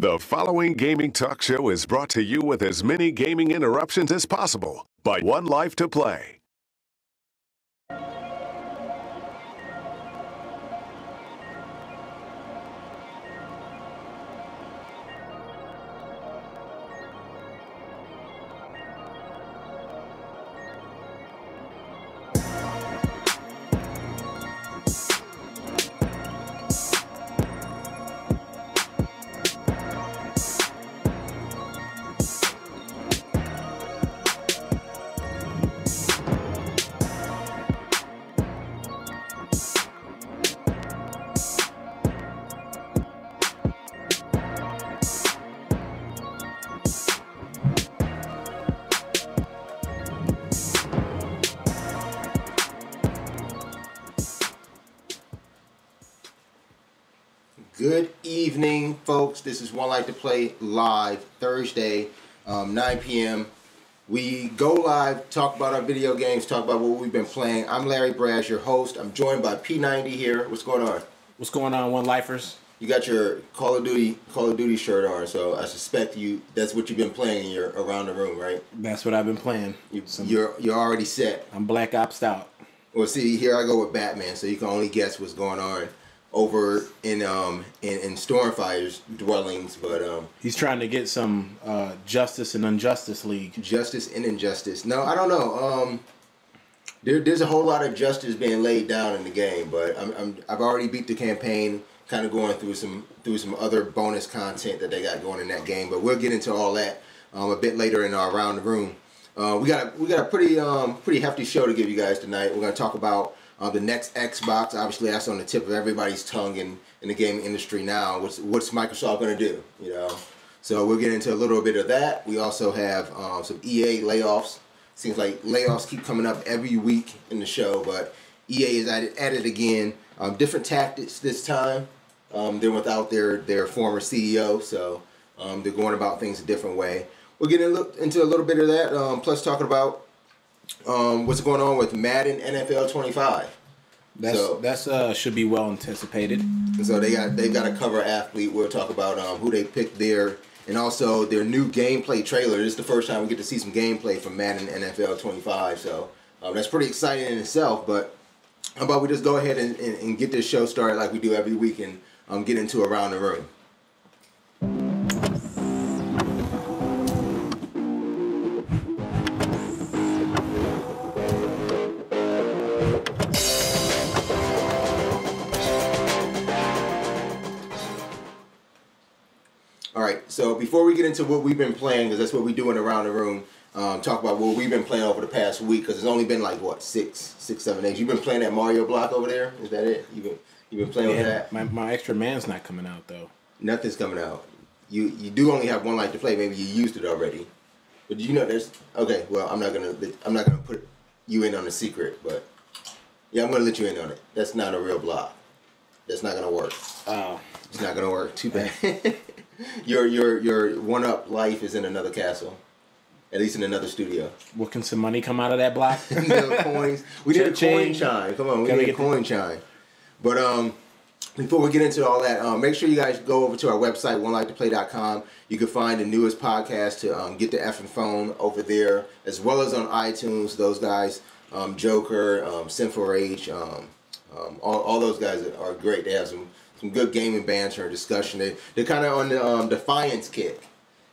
The following gaming talk show is brought to you with as many gaming interruptions as possible by 1Life2Play. Good evening, folks. This is 1Life2Play live Thursday, 9 p.m. We go live, talk about our video games, talk about what we've been playing. I'm Larry Braz, your host. I'm joined by P90 here. What's going on? What's going on, One Lifers? You got your Call of Duty shirt on, so I suspect that's what you've been playing in your around the room, right? That's what I've been playing. You're already set. I'm Black Ops out. Well, see, here I go with Batman, so you can only guess what's going on over in Stormfire's dwellings, but he's trying to get some Justice and Injustice League. Justice and Injustice. No, I don't know. There's a whole lot of justice being laid down in the game, but I've already beat the campaign. Kind of going through some other bonus content that they got going in that game, but we'll get into all that a bit later in our Around the Room. We got a pretty hefty show to give you guys tonight. We're going to talk about the next Xbox. Obviously, that's on the tip of everybody's tongue in the gaming industry now. What's Microsoft going to do? You know, so we'll get into a little bit of that. We also have some EA layoffs. Seems like layoffs keep coming up every week in the show, but EA is at it again. Different tactics this time. They're without their former CEO, so they're going about things a different way. We'll get into a little bit of that. Plus, talking about what's going on with Madden NFL 25. That's should be well anticipated. So they've got a cover athlete. We'll talk about who they picked there, and also their new gameplay trailer. This is the first time we get to see some gameplay from Madden NFL 25. So that's pretty exciting in itself. But how about we just go ahead and get this show started like we do every week and get into Around the Room. So before we get into what we've been playing, because that's what we do in Around the Room, talk about what we've been playing over the past week, because it's only been like, what, six, 7 days. You've been playing that Mario block over there? Is that it? You've been playing with that? My extra man's not coming out, though. Nothing's coming out. You do only have one life to play. Maybe you used it already. But you know there's... Okay, well, I'm not gonna put you in on the secret, but... Yeah, I'm gonna let you in on it. That's not a real block. That's not gonna work. Oh. It's not gonna work. Too bad. Your one-up life is in another castle, at least in another studio. Well, can some money come out of that block? Coins. We need a coin chime. Come on, we need a coin chime. But before we get into all that, make sure you guys go over to our website, 1Life2Play.com. You can find the newest podcast to Get the Effing Phone over there, as well as on iTunes. Those guys, Joker, Sinful Rage, all those guys are great. They have some good gaming banter and discussion. They're kind of on the Defiance kick.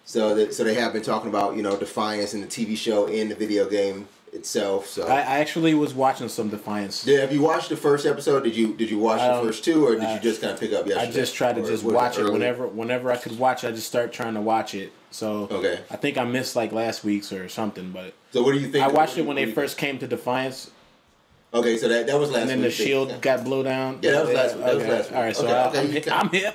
So they have been talking about, you know, Defiance in the TV show and the video game itself. So I actually was watching some Defiance. Yeah, have you watched the first episode? Did you watch the first two, or did you just kind of pick up yesterday? I just tried to watch it whenever I could watch it. I just start trying to watch it. So okay. I think I missed like last week's or something. But so what do you think? I watched it when they first came to Defiance. Okay, so that was last week. And then the shield got blew down. Yeah, that was last week. That was last week. All right, so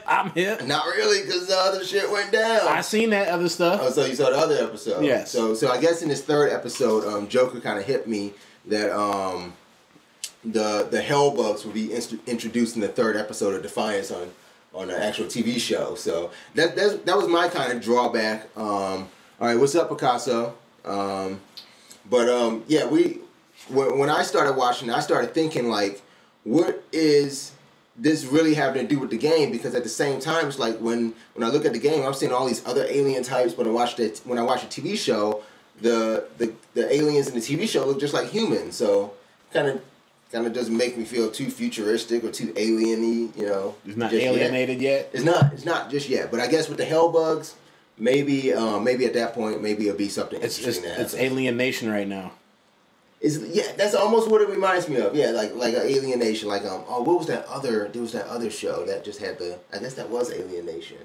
I'm hip. Not really, because the other shit went down. I seen that other stuff. Oh, so you saw the other episode? Yes. So I guess in this third episode, Joker kind of hit me that the Hellbugs will be introduced in the third episode of Defiance on the actual TV show. So that was my kind of drawback. All right, what's up, Picasso? Yeah, when I started watching, I started thinking like, what is this really having to do with the game, because at the same time, it's like when I look at the game, I'm seeing all these other alien types, but when I watch a TV show, the aliens in the TV show look just like humans. So kind of doesn't make me feel too futuristic or too alien-y, you know. It's not alienated yet. It's not just yet. But I guess with the Hellbugs, maybe at that point, maybe it'll be something interesting. It's Alienation right now. That's almost what it reminds me of. Yeah, like an Alienation. Like what was that other? There was that other show that just had I guess that was Alienation.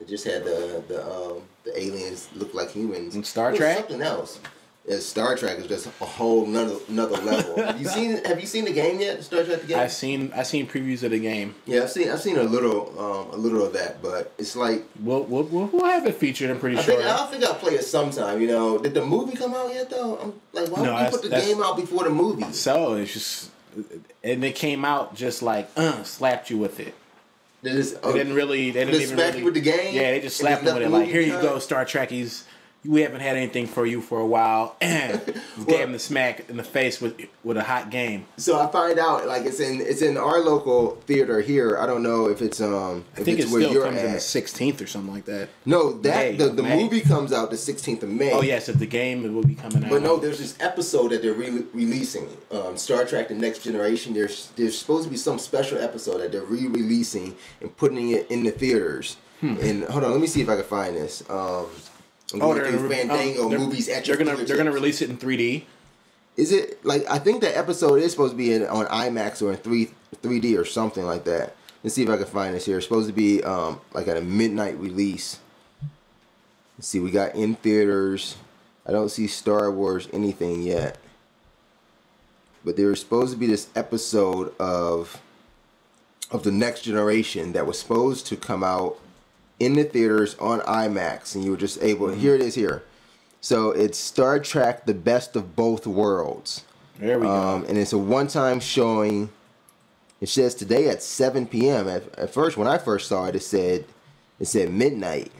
It just had the aliens look like humans. And Star Trek. Something else. Yeah, Star Trek is just a whole another level. Have you seen the game yet? Star Trek the game? I've seen previews of the game. Yeah, I've seen a little of that, but it's like we'll have it featured. I'm pretty sure. I think I'll play it sometime. You know, did the movie come out yet though? I'm like, why would you put the game out before the movie? So it's just, and it came out just like slapped you with it. They didn't even smack you with the game. Yeah, they just slapped you with it. Like, here you go, Star Trekkies. We haven't had anything for you for a while, and gave him the smack in the face with a hot game. So I find out like it's in our local theater here. I don't know if it's I think it still comes in the 16th or something like that. No, the movie comes out the 16th of May. Oh yes, the game will be coming out. But no, there's this episode that they're releasing. Star Trek: The Next Generation. There's supposed to be some special episode that they're re-releasing and putting it in the theaters. And hold on, let me see if I can find this. Movies at your fingertips. They're gonna release it in 3D. Is it like, I think that episode is supposed to be on IMAX or in 3D or something like that. Let's see if I can find this here. It's supposed to be like at a midnight release. Let's see, we got in theaters. I don't see Star Wars anything yet. But there's supposed to be this episode of The Next Generation that was supposed to come out in the theaters on IMAX, and you were just able. Here it is here. So it's Star Trek: The Best of Both Worlds. There we go. And it's a one-time showing. It says today at 7 p.m. At first, when I first saw it, it said midnight.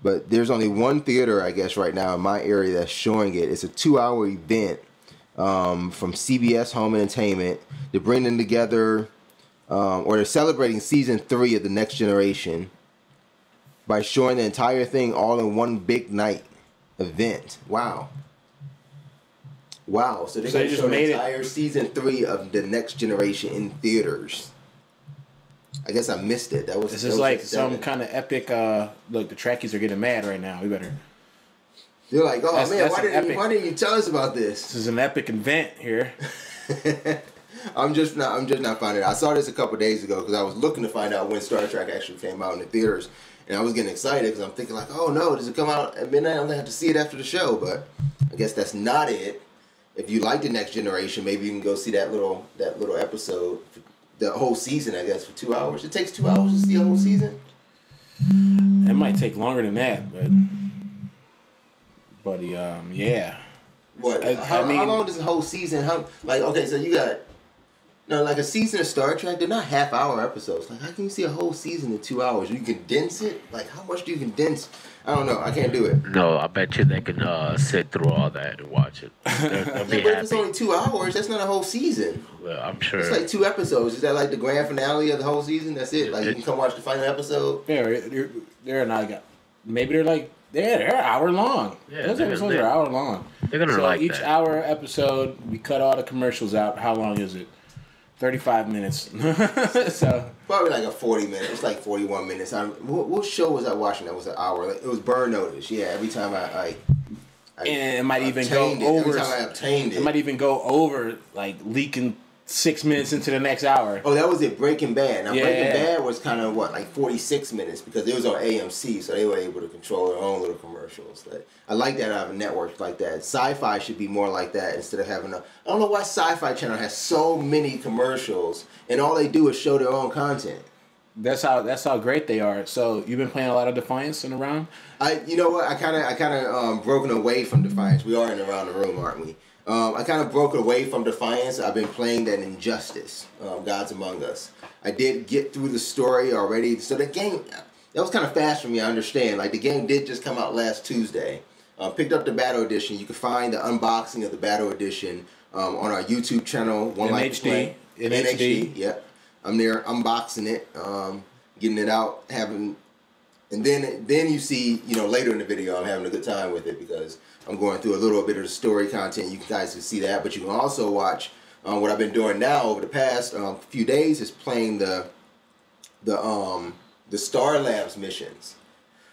But there's only one theater, I guess, right now in my area that's showing it. It's a 2-hour event from CBS Home Entertainment. They're bringing together, or they're celebrating season 3 of The Next Generation by showing the entire thing all in one big night event. Wow. So they're going to show the entire season 3 of The Next Generation in theaters. I guess I missed it. This is like some kind of epic. Look, the Trekkies are getting mad right now. We better. They're like, oh man, why didn't you tell us about this? This is an epic event here. I'm just not finding it. I saw this a couple days ago because I was looking to find out when Star Trek actually came out in the theaters. And I was getting excited because I'm thinking like, oh no, does it come out at midnight? I'm going to have to see it after the show. But I guess that's not it. If you like The Next Generation, maybe you can go see that little episode, the whole season, I guess, for 2 hours. It takes 2 hours to see a whole season? It might take longer than that, but yeah. What? How long does the whole season? So you got... No, like a season of Star Trek, they're not half-hour episodes. Like, how can you see a whole season in 2 hours? You condense it? Like, how much do you condense? I don't know. I can't do it. No, I bet you they can sit through all that and watch it. They'll be happy. If it's only 2 hours, that's not a whole season. Well, I'm sure. It's like 2 episodes. Is that like the grand finale of the whole season? That's it? Like, you can come watch the final episode? Yeah, they're not... Maybe they're like... They're an hour long. Yeah, those episodes are an hour long. They're going to like each hour episode, we cut all the commercials out. How long is it? 35 minutes. So probably like a 40 minutes. It's like 41 minutes. What show was I watching that was an hour? Like, it was Burn Notice. Yeah, every time I and it might even go over. Every time I obtained it. It might even go over, like leaking 6 minutes into the next hour. Oh, that was it. Breaking Bad. Now Breaking Bad was kind of like 46 minutes because it was on AMC, so they were able to control their own little commercials. Like, I like that out of a network like that. Sci-Fi should be more like that instead of having I don't know why Sci-Fi Channel has so many commercials and all they do is show their own content. That's how great they are. So you've been playing a lot of Defiance in the round? You know what? I kind of broken away from Defiance. We are in Around the Room, aren't we? I kind of broke away from Defiance. I've been playing that Injustice, Gods Among Us. I did get through the story already. So the game, that was kind of fast for me, I understand. Like, the game did just come out last Tuesday. Picked up the Battle Edition. You can find the unboxing of the Battle Edition on our YouTube channel, 1Life2Play. In HD. Yeah. I'm there unboxing it, getting it out, and then you see, later in the video, I'm having a good time with it because I'm going through a little bit of the story content. You guys can see that, but you can also watch what I've been doing now over the past few days is playing the Star Labs missions.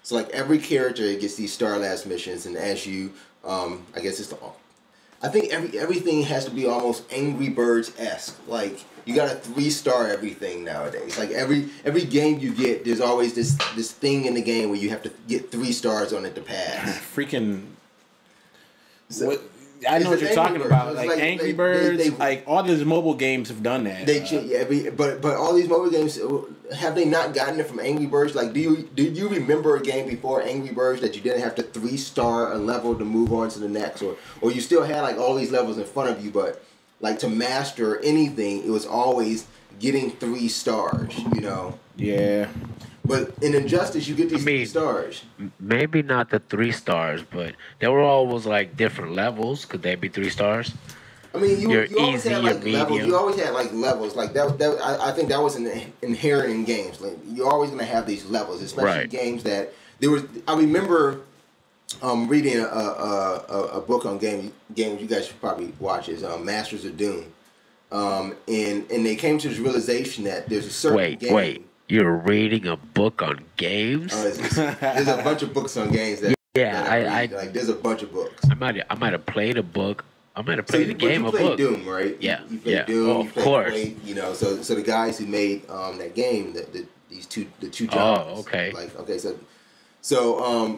So like every character gets these Star Labs missions, and as you, I guess I think everything has to be almost Angry Birds-esque. Like you got to 3-star everything nowadays. Like every game you get, there's always this thing in the game where you have to get 3 stars on it to pass. Freaking. So, I know what you're talking about. Like Angry Birds, they, like all these mobile games have done that. But all these mobile games, have they not gotten it from Angry Birds? Like, do you remember a game before Angry Birds that you didn't have to 3-star a level to move on to the next, or you still had like all these levels in front of you, but like to master anything, it was always getting 3 stars. Yeah. But in Injustice, you get these 3 stars. Maybe not the 3 stars, but they were always like different levels. Could they be 3 stars? I mean, you always easy, had like levels. medium. You always had like levels. Like that I think that was inherent in games. Like you're always gonna have these levels, especially games that there was. I remember reading a book on games. You guys should probably watch is Masters of Doom. And they came to this realization that there's a certain game. Wait. You're reading a book on games? There's a bunch of books on games that I like. There's a bunch of books. I might have played a book. I might have played a game. You played Doom, right? Yeah, you played Doom. Oh, of course. So the guys who made that game, the two jobs. Oh, okay.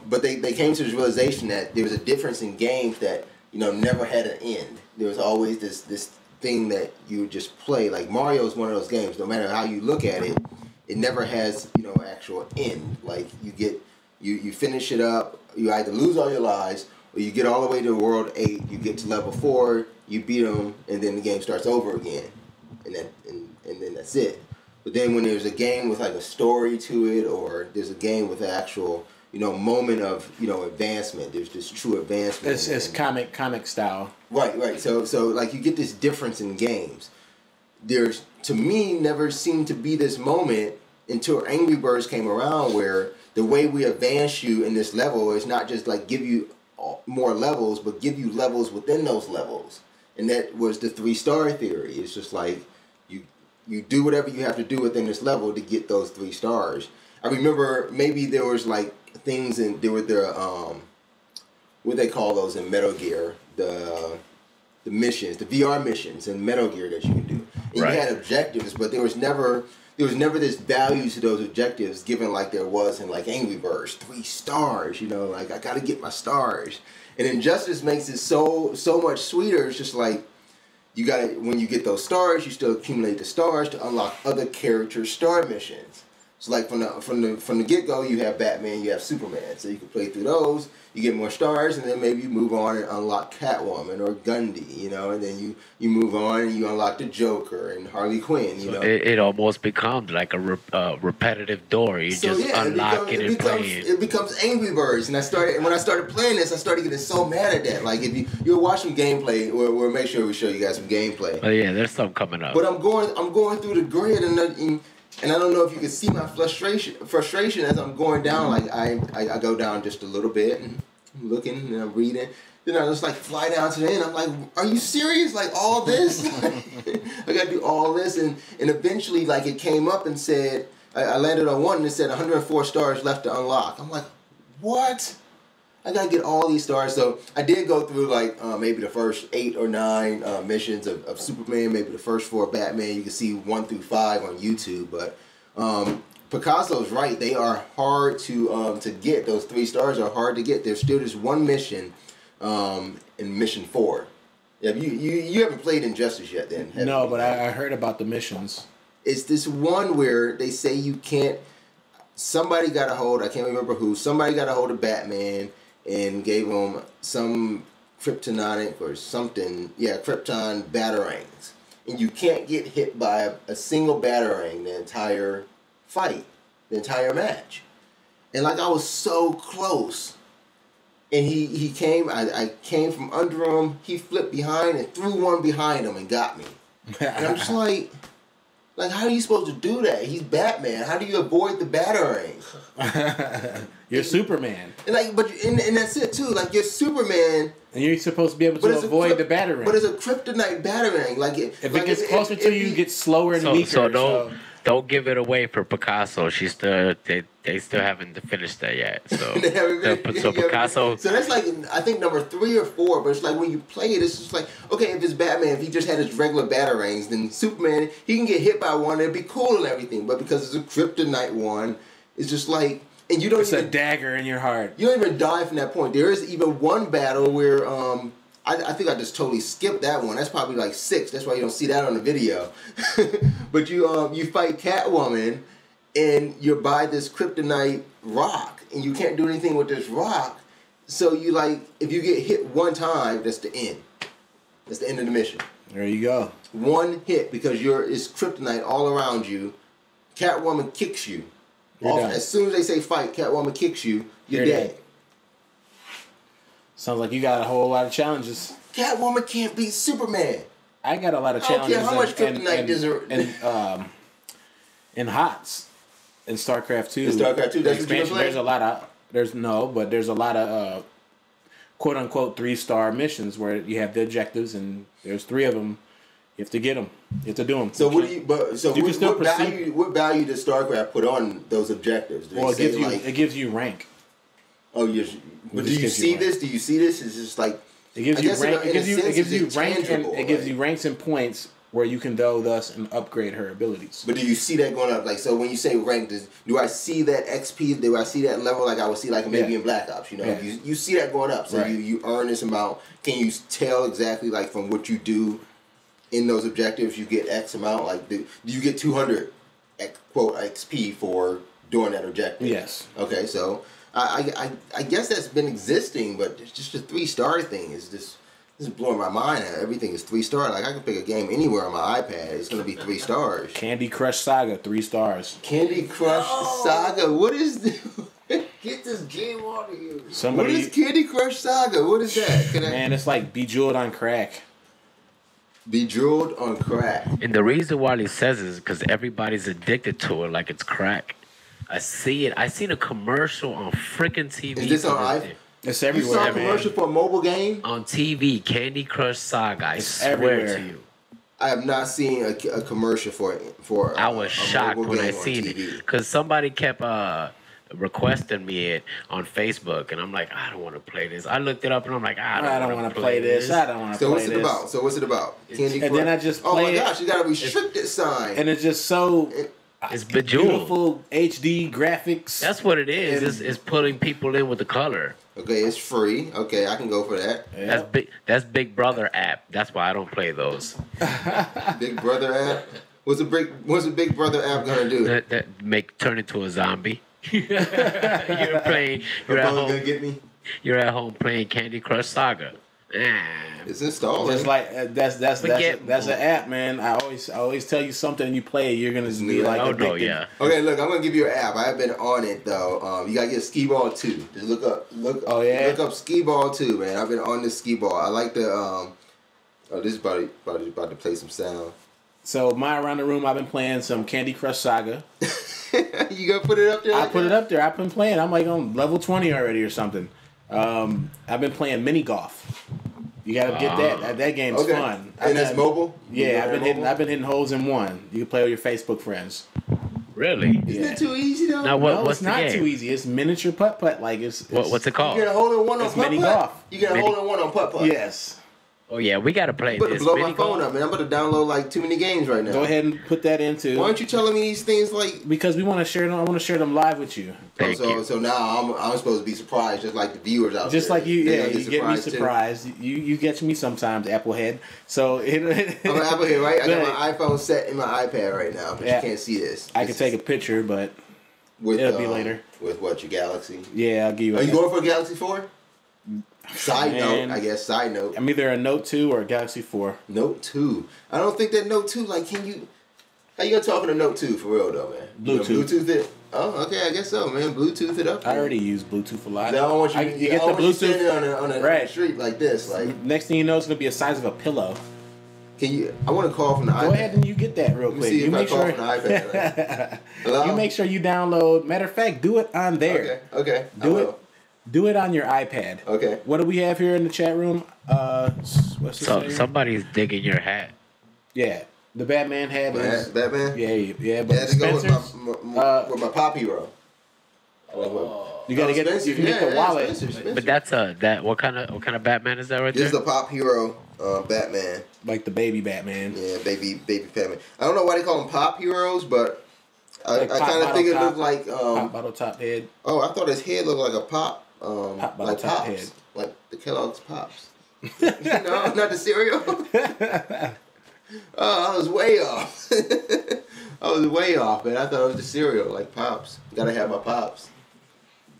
But they came to this realization that there was a difference in games that never had an end. There was always this thing that you would just play. Like Mario is one of those games. No matter how you look at it, it never has actual end. Like you finish it up. You either lose all your lives, or you get all the way to World 8. You get to level 4. You beat them, and then the game starts over again, and then that's it. But then when there's a game with like a story to it, or there's a game with an actual moment of advancement. There's this true advancement. It's comic style. Right. So like you get this difference in games. There's, to me, never seemed to be this moment until Angry Birds came around where the way we advance you in this level is not just like give you more levels, but give you levels within those levels. And that was the 3-star theory. It's just like you do whatever you have to do within this level to get those 3 stars. I remember maybe there was like things in there were what they call those in Metal Gear, the missions, the VR missions in Metal Gear that you can do. And you had objectives, but there was never this value to those objectives given like there was in like Angry Birds, 3 stars, like I gotta get my stars. And Injustice makes it so much sweeter. It's just like you gotta, when you get those stars, you still accumulate the stars to unlock other characters' star missions. So like from the get-go, you have Batman, you have Superman. So you can play through those, you get more stars, and then maybe you move on and unlock Catwoman or Gundy, and then you move on and you unlock the Joker and Harley Quinn, So it almost becomes like a repetitive door. You just unlock it and play it. It becomes Angry Birds. And when I started playing this, I started getting so mad at that. Like if you'll watch some gameplay, we'll make sure we show you guys some gameplay. Oh yeah, there's some coming up. But I'm going through the grid and I don't know if you can see my frustration as I'm going down. Like I go down just a little bit and I'm looking and I'm reading. Then I just like fly down to the end. I'm like, are you serious? Like all this? I got to do all this. And eventually like it came up and said, I landed on one and it said 104 stars left to unlock. I'm like, what? I got to get all these stars. So I did go through like maybe the first 8 or 9 missions of Superman, maybe the first 4 Batman. You can see 1 through 5 on YouTube. But Picasso's right. They are hard to get. Those 3 stars are hard to get. There's still this one mission in Mission 4. Yeah, you haven't played Injustice yet then? No, but I heard about the missions. It's this one where they say you can't. Somebody got a hold. I can't remember who. Somebody got a hold of Batman and gave him some kryptonic or something. Yeah, krypton batarangs. And you can't get hit by a single batarang the entire fight, the entire match. And like I was so close. And he came, I came from under him. He flipped behind and threw one behind him and got me. And I'm just like, Like, how are you supposed to do that? He's Batman. How do you avoid the batarang? You're Superman. And like, and that's it too. Like, you're Superman. And you're supposed to be able to avoid the batarang. But it's a kryptonite batarang. Like, if it gets closer to you, it gets slower and weaker. So don't give it away for Picasso. They still haven't finished that yet. So Picasso. So that's like, I think number 3 or 4. But it's like when you play it, it's just like, okay, if it's Batman, if he just had his regular batarangs, then Superman, he can get hit by one, it'd be cool and everything. But because it's a kryptonite one, it's just like, and you don't. It's a dagger in your heart. You don't even die from that point. There is even one battle where I think I just totally skipped that one. That's probably like 6. That's why you don't see that on the video. But you fight Catwoman, and you're by this kryptonite rock, and you can't do anything with this rock. So you like, if you get hit one time, that's the end. That's the end of the mission. There you go. One hit because it's kryptonite all around you. Catwoman kicks you. As soon as they say fight, Catwoman kicks you. You're dead. Sounds like you got a whole lot of challenges. Catwoman can't beat Superman. I got a lot of challenges. I don't care how much kryptonite does it. In HOTS, in StarCraft 2. In StarCraft 2, that's what you play? There's a lot of quote unquote 3-star missions where you have the objectives, and there's 3 of them. You have to get them. You have to do them. So what value does StarCraft put on those objectives? Well, it gives you rank. Oh, yes. But do you see this? Do you see this? It's just like it gives you rank. It gives you rank, and it gives you ranks and points where you can go thus and upgrade her abilities. But do you see that going up? Like, so when you say rank, do I see that XP? Do I see that level like I would see like maybe in Black Ops? You know, you see that going up. So right. you earn this amount. Can you tell exactly like from what you do in those objectives you get X amount? Like, do you get 200 quote XP for doing that objective? Yes. Okay, so I guess that's been existing, but it's just a 3-star thing. It's just. This is blowing my mind. Everything is 3-star. Like, I can pick a game anywhere on my iPad. It's going to be 3 stars. Candy Crush Saga, 3 stars. Candy Crush Saga. What is this? Get this game out of here. What is Candy Crush Saga? What is that? Man, it's like Bejeweled on crack. Bejeweled on crack. And the reason why he says is because everybody's addicted to it like it's crack. I see it. I seen a commercial on freaking TV. Is this on iPhone? It's everywhere, you saw a commercial for a mobile game? On TV, Candy Crush Saga. I swear to you. I have not seen a commercial for I was shocked when I seen it. Because somebody kept requesting me it on Facebook. And I'm like, I don't want to play this. I looked it up and I'm like, I don't want to play this. I don't want to play this. So what's it about? Candy Crush? And then I just play Oh my gosh, you got a restricted sign. And it's just so... It's bejeweled. Beautiful HD graphics. That's what it is. It's putting people in with the color. Okay, it's free. Okay, I can go for that. Yeah. That's Big Brother app. That's why I don't play those. Big Brother app? What's a Big Brother app gonna do? Turn into a zombie. You're at home. Gonna get me? You're at home playing Candy Crush Saga. It's installed. Just like that's an app, man. I always tell you something and you play it, you're gonna be like, oh yeah. Okay, look, I'm gonna give you an app. I've been on it though. You gotta get Skee Ball 2. Just look up look up Skee Ball 2, man. I've been on this Skee Ball. I like the this is about to play some sound. So my around the room, I've been playing some Candy Crush Saga. You gonna put it up there? I put it up there. I've been playing. I'm like on level 20 already or something. I've been playing mini golf. You gotta get that. That game's fun. And that's mobile? Yeah, I've been hitting holes in one. You can play with your Facebook friends. Really? Isn't that too easy though? Now what's it's not the game? too easy. It's miniature putt. Like it's what's it called? You get a hole in one on putt. Mini golf. You get a hole in one on putt. Yes. Oh yeah, we gotta play this. I'm about to blow mini my phone golf. up, man. I'm about to download like too many games right now. Go ahead and put that into. Why aren't you telling me these things like? Because we want to share them. I want to share them live with you. So now I'm supposed to be surprised, just like the viewers out there. Just like you, you get me surprised. You get me sometimes, Applehead. So I'm an Applehead, right? I got my iPhone set in my iPad right now, but you can't see this. I can take a picture, but it'll be later. With what, your Galaxy? Yeah, I'll give you. Are you going for a Galaxy 4? Side note. I'm either a Note 2 or a Galaxy 4. Note 2. I don't think that Note 2, like, can you... How you gonna talk on a Note 2 for real, though, man? Bluetooth. Bluetooth it? Oh, okay, I guess so, man. Bluetooth it up. I already use Bluetooth a lot. I don't want you, you get the Bluetooth on the street like this. Like next thing you know, it's gonna be the size of a pillow. Can you? I want to call from the iPad. Go ahead and you get that real quick. See you if make I call sure from the iPad. Hello? You make sure you download. Matter of fact, do it on there. Okay. Do it on your iPad. Okay. What do we have here in the chat room? What's this? Somebody's digging your hat. Yeah, the Batman hat. Batman. Yeah. But to go with my pop hero. You gotta get the wallet. Spencer. But that's what kind of Batman is that right there? This is the pop hero Batman. Like the baby Batman. Yeah, baby Batman. I don't know why they call them pop heroes, but I kind of think it looked like pop bottle top head. Oh, I thought his head looked like a pop. Pop bottle like top Pops, head. like the Kellogg's Pops. No, not the cereal. Oh, I was way off. Man. I thought it was the cereal, like Pops. Gotta have my Pops.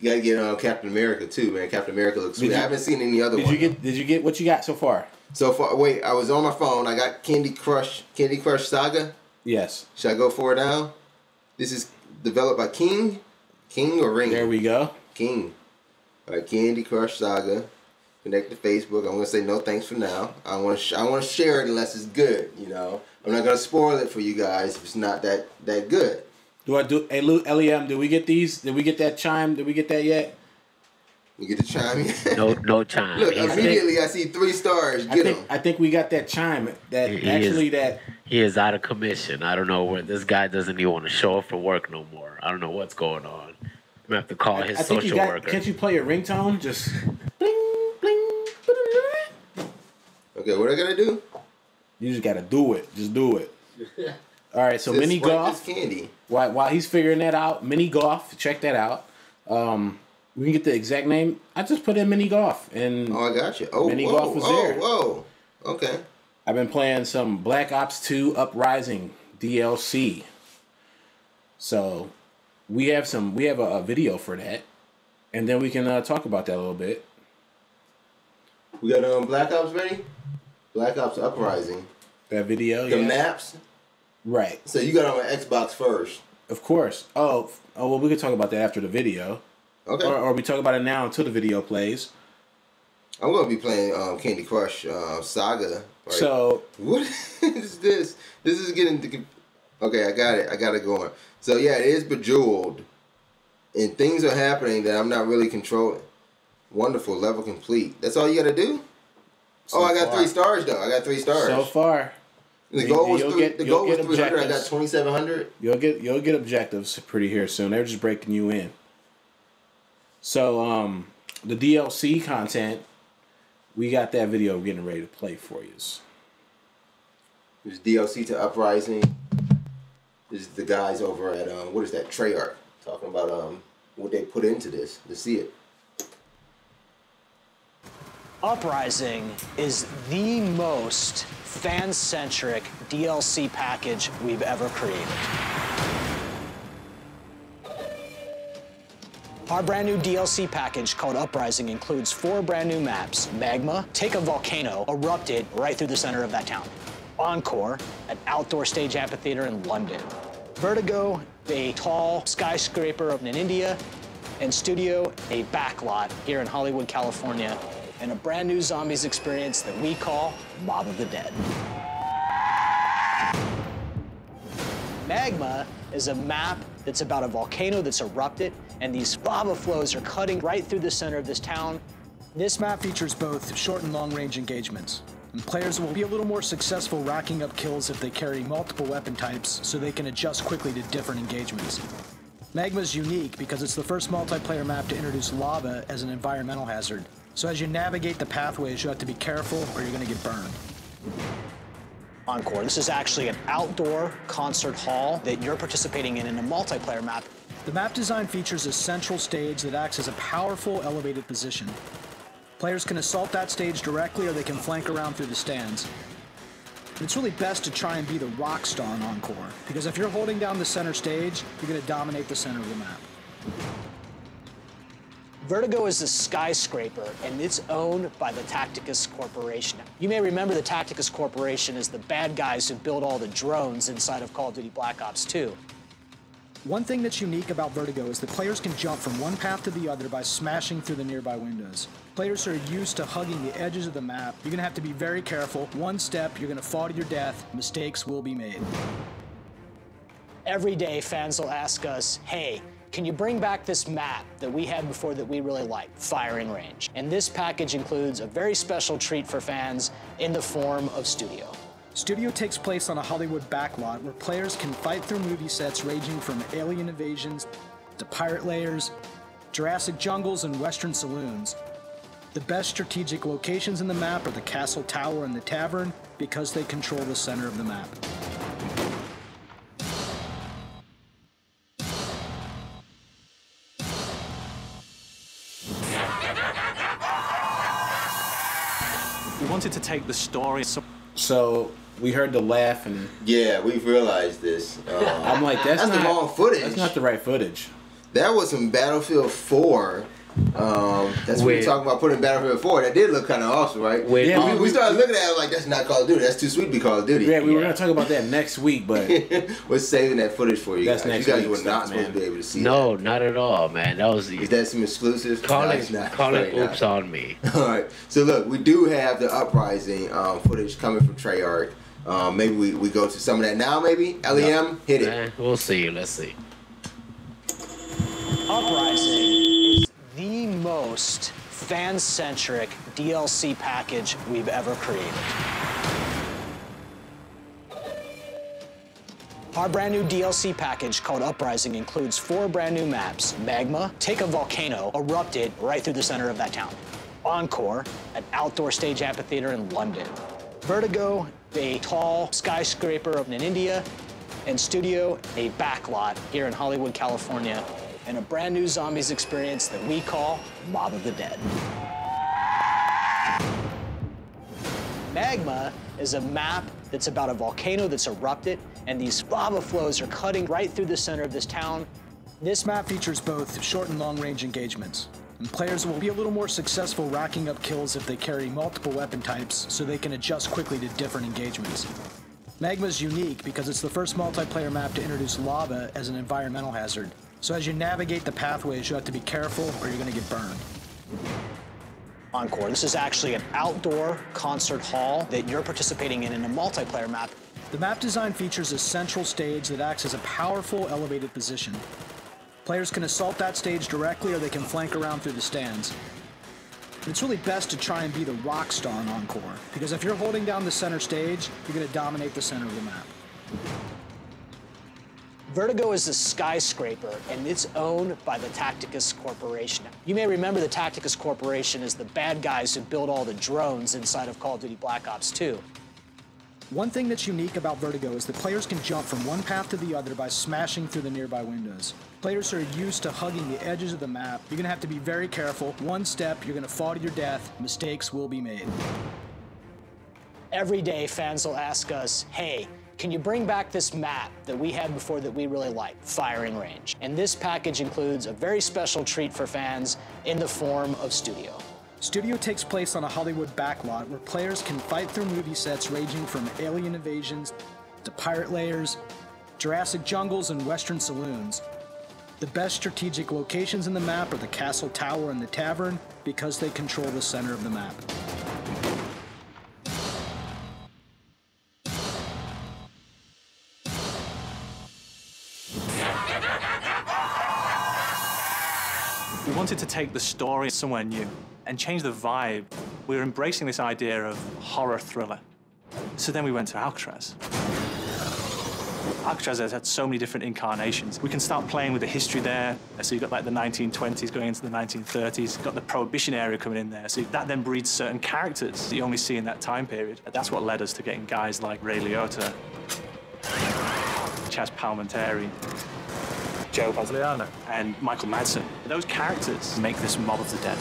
You gotta get Captain America too, man. Captain America looks sweet. I haven't seen any other one. Did you get what you got so far? So far, wait. I was on my phone. I got Candy Crush Saga. Yes. Should I go for it now? This is developed by King or Ring. There we go. King. All right, Candy Crush Saga. Connect to Facebook. I'm gonna say no thanks for now. I want to share it unless it's good. You know, I'm not gonna spoil it for you guys if it's not that good. Hey, L.E.M, did we get these? Did we get that chime? Did we get that yet? You get the chime yet? No chime. Look, immediately I see 3 stars. I think we got that chime. He is out of commission. I don't know where this guy doesn't even want to show up for work no more. I don't know what's going on. I'm gonna have to call his social worker. Can't you play your ringtone? Just bling bling. Okay, what I gotta do? You just gotta do it. Just do it. All right, so mini golf. Candy. While he's figuring that out, mini golf. Check that out. We can get the exact name. I just put in mini golf, and I got you. Oh, mini golf was there. Whoa. Okay. I've been playing some Black Ops 2 Uprising DLC. So we have a video for that, and then we can talk about that a little bit. We got Black Ops ready. Black Ops Uprising. That video. The maps. Right. So you got on Xbox first. Of course. Oh well, we could talk about that after the video. Okay. Or we talk about it now until the video plays. I'm gonna be playing Candy Crush Saga. Right? So what is this? This is getting. Okay, I got it. I got it going. So yeah, it is Bejeweled, and things are happening that I'm not really controlling. Wonderful, level complete. That's all you gotta do. I got 3 stars though. I got 3 stars so far. The goal was 300. I got 2,700. You'll get objectives pretty here soon. They're just breaking you in. So the DLC content, we got that video getting ready to play for you. There's DLC to Uprising. This is the guys over at what is that, Treyarch, talking about what they put into this. To see it. Uprising is the most fan-centric DLC package we've ever created. Our brand new DLC package called Uprising includes 4 brand new maps. Magma, take a volcano, erupted right through the center of that town. Encore, an outdoor stage amphitheater in London. Vertigo, a tall skyscraper in India. And Studio, a backlot here in Hollywood, California. And a brand new zombies experience that we call Mob of the Dead. Magma is a map that's about a volcano that's erupted, and these lava flows are cutting right through the center of this town. This map features both short and long-range engagements. And players will be a little more successful racking up kills if they carry multiple weapon types, so they can adjust quickly to different engagements. Magma's unique because it's the first multiplayer map to introduce lava as an environmental hazard. So as you navigate the pathways, you have to be careful or you're going to get burned. Encore, this is actually an outdoor concert hall that you're participating in a multiplayer map. The map design features a central stage that acts as a powerful elevated position. Players can assault that stage directly or they can flank around through the stands. It's really best to try and be the rock star in Encore, because if you're holding down the center stage, you're going to dominate the center of the map. Vertigo is a skyscraper, and it's owned by the Tacticus Corporation. You may remember the Tacticus Corporation as the bad guys who build all the drones inside of Call of Duty Black Ops 2. One thing that's unique about Vertigo is that players can jump from one path to the other by smashing through the nearby windows. Players who are used to hugging the edges of the map, you're going to have to be very careful. One step, you're going to fall to your death. Mistakes will be made. Every day, fans will ask us, hey, can you bring back this map that we had before that we really liked, Firing Range? And this package includes a very special treat for fans in the form of Studio. Studio takes place on a Hollywood backlot where players can fight through movie sets ranging from alien invasions to pirate lairs, Jurassic jungles, and Western saloons. The best strategic locations in the map are the castle tower and the tavern because they control the center of the map. We wanted to take the story. So we heard the laugh, and Yeah, we've realized this. I'm like, that's the not wrong footage. That's not the right footage. That was some Battlefield 4. That's what we're talking about putting Battlefield 4. That did look kind of awesome, right? Yeah, we started looking at it like, that's not Call of Duty. That's too sweet to be Call of Duty. Yeah, we were going to talk about that next week, but we're saving that footage for you That's guys. next You guys week were not stuff, supposed to man. be able to see No, that. not at all, man. That was Is that some exclusive? call No, it, it's not. call it Very oops not. on me. All right. So look, we do have the Uprising footage coming from Treyarch. Maybe we go to some of that now, maybe? L.E.M, hit it. We'll see. Let's see. Uprising is the most fan-centric DLC package we've ever created. Our brand new DLC package called Uprising includes 4 brand new maps. Magma, take a volcano, erupted right through the center of that town. Encore, an outdoor stage amphitheater in London. Vertigo, a tall skyscraper in India. And Studio, a backlot here in Hollywood, California. And a brand new zombies experience that we call Mob of the Dead. Magma is a map that's about a volcano that's erupted, and these lava flows are cutting right through the center of this town. This map features both short and long-range engagements, and players will be a little more successful racking up kills if they carry multiple weapon types so they can adjust quickly to different engagements. Magma is unique because it's the first multiplayer map to introduce lava as an environmental hazard. So as you navigate the pathways, you have to be careful or you're going to get burned. Encore, this is actually an outdoor concert hall that you're participating in a multiplayer map. The map design features a central stage that acts as a powerful elevated position. Players can assault that stage directly or they can flank around through the stands. It's really best to try and be the rock star in Encore, because if you're holding down the center stage, you're going to dominate the center of the map. Vertigo is a skyscraper, and it's owned by the Tacticus Corporation. You may remember the Tacticus Corporation as the bad guys who build all the drones inside of Call of Duty Black Ops 2. One thing that's unique about Vertigo is that players can jump from one path to the other by smashing through the nearby windows. Players who are used to hugging the edges of the map, you're going to have to be very careful. One step, you're going to fall to your death. Mistakes will be made. Every day, fans will ask us, hey, can you bring back this map that we had before that we really liked, Firing Range? And this package includes a very special treat for fans in the form of Studio. Studio takes place on a Hollywood backlot where players can fight through movie sets ranging from alien invasions to pirate lairs, Jurassic jungles, and Western saloons. The best strategic locations in the map are the castle tower and the tavern because they control the center of the map. We wanted to take the story somewhere new and change the vibe. We were embracing this idea of horror thriller. So then we went to Alcatraz. Alcatraz has had so many different incarnations. We can start playing with the history there. So you've got like the 1920s going into the 1930s. You've got the Prohibition era coming in there. So that then breeds certain characters that you only see in that time period. That's what led us to getting guys like Ray Liotta, Chaz Palminteri, Joe Basiliano, and Michael Madsen. Those characters make this Mob of the Dead.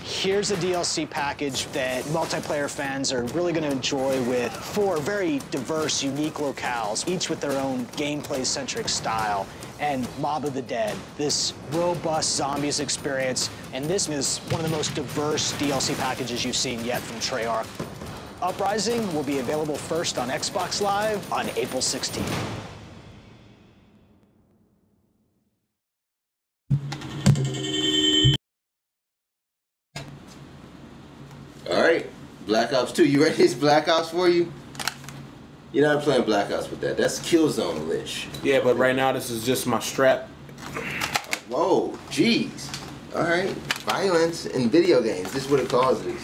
Here's a DLC package that multiplayer fans are really going to enjoy with 4 very diverse, unique locales, each with their own gameplay-centric style. And Mob of the Dead, this robust zombies experience, and this is one of the most diverse DLC packages you've seen yet from Treyarch. Uprising will be available first on Xbox Live on April 16th. All right, Black Ops 2. You ready? This Black Ops for you? You're not playing Black Ops with that. That's Killzone Lich. Yeah, but right now this is just my strap. Whoa, jeez. All right, violence in video games. This is what it causes.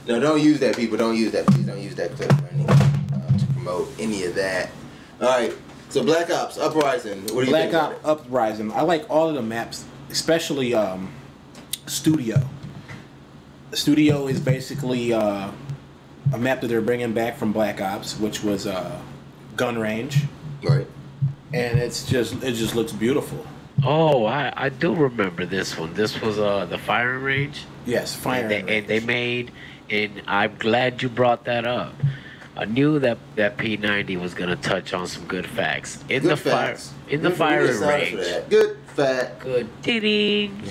No, don't use that, people. Don't use that. Please don't use that clip or anything to promote any of that. All right, so Black Ops Uprising. What do you think? Black Ops Uprising. I like all of the maps, especially Studio. Studio is basically a map that they're bringing back from Black Ops, which was gun range. Right. And it just looks beautiful. Oh, I do remember this one. This was the firing range. Yes, firing range. And they made, and I'm glad you brought that up. I knew that P90 was gonna touch on some good facts in Good the facts. firing range. Good fact. Good ding.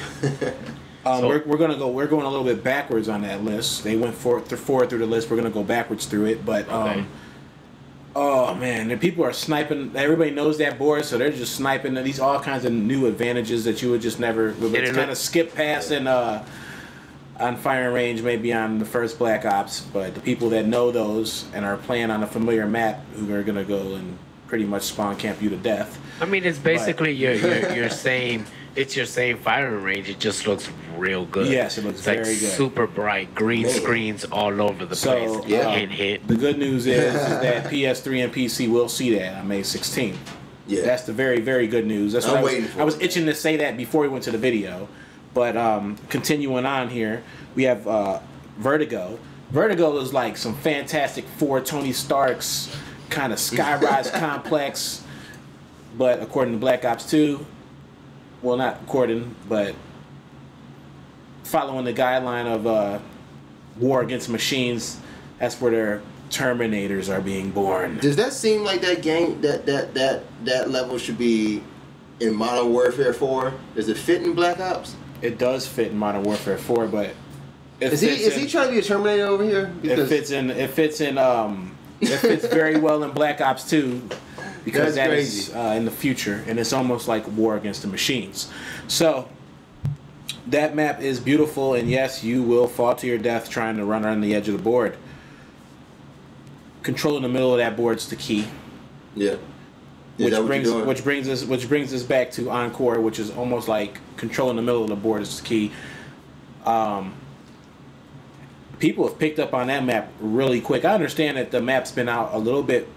We're going a little bit backwards on that list. They went forward through the list. We're gonna go backwards through it, but Okay. oh man, the people are sniping. Everybody knows that board, so they're just sniping these all kinds of new advantages that you would just never kind of skip past and on firing range, maybe on the first Black Ops. But the people that know those and are playing on a familiar map, who are gonna go and pretty much spawn camp you to death. I mean, it's basically your same. It's your same firing range. It just looks real good. Yes, it looks very good. Super bright, green screens all over the place. Hit. The good news is that PS3 and PC will see that on May 16th. Yeah. That's the very, very good news. That's what I was itching to say that before we went to the video. But continuing on here, we have Vertigo. Vertigo is like some Fantastic Four, Tony Stark's kind of skyrise complex. But according to Black Ops 2, well, not according, but following the guideline of War Against Machines, that's where their Terminators are being born. Does that seem like that game, that level should be in Modern Warfare 4? Does it fit in Black Ops? It does fit in Modern Warfare 4, but is he trying to be a Terminator over here? Because it fits very well in Black Ops 2. Because that is in the future, and it's almost like War Against the Machines. So, that map is beautiful, and yes, you will fall to your death trying to run around the edge of the board. Controlling the middle of that board is the key. Yeah. Which brings us back to Encore, which is almost like controlling the middle of the board is the key. People have picked up on that map really quick. I understand that the map's been out a little bit.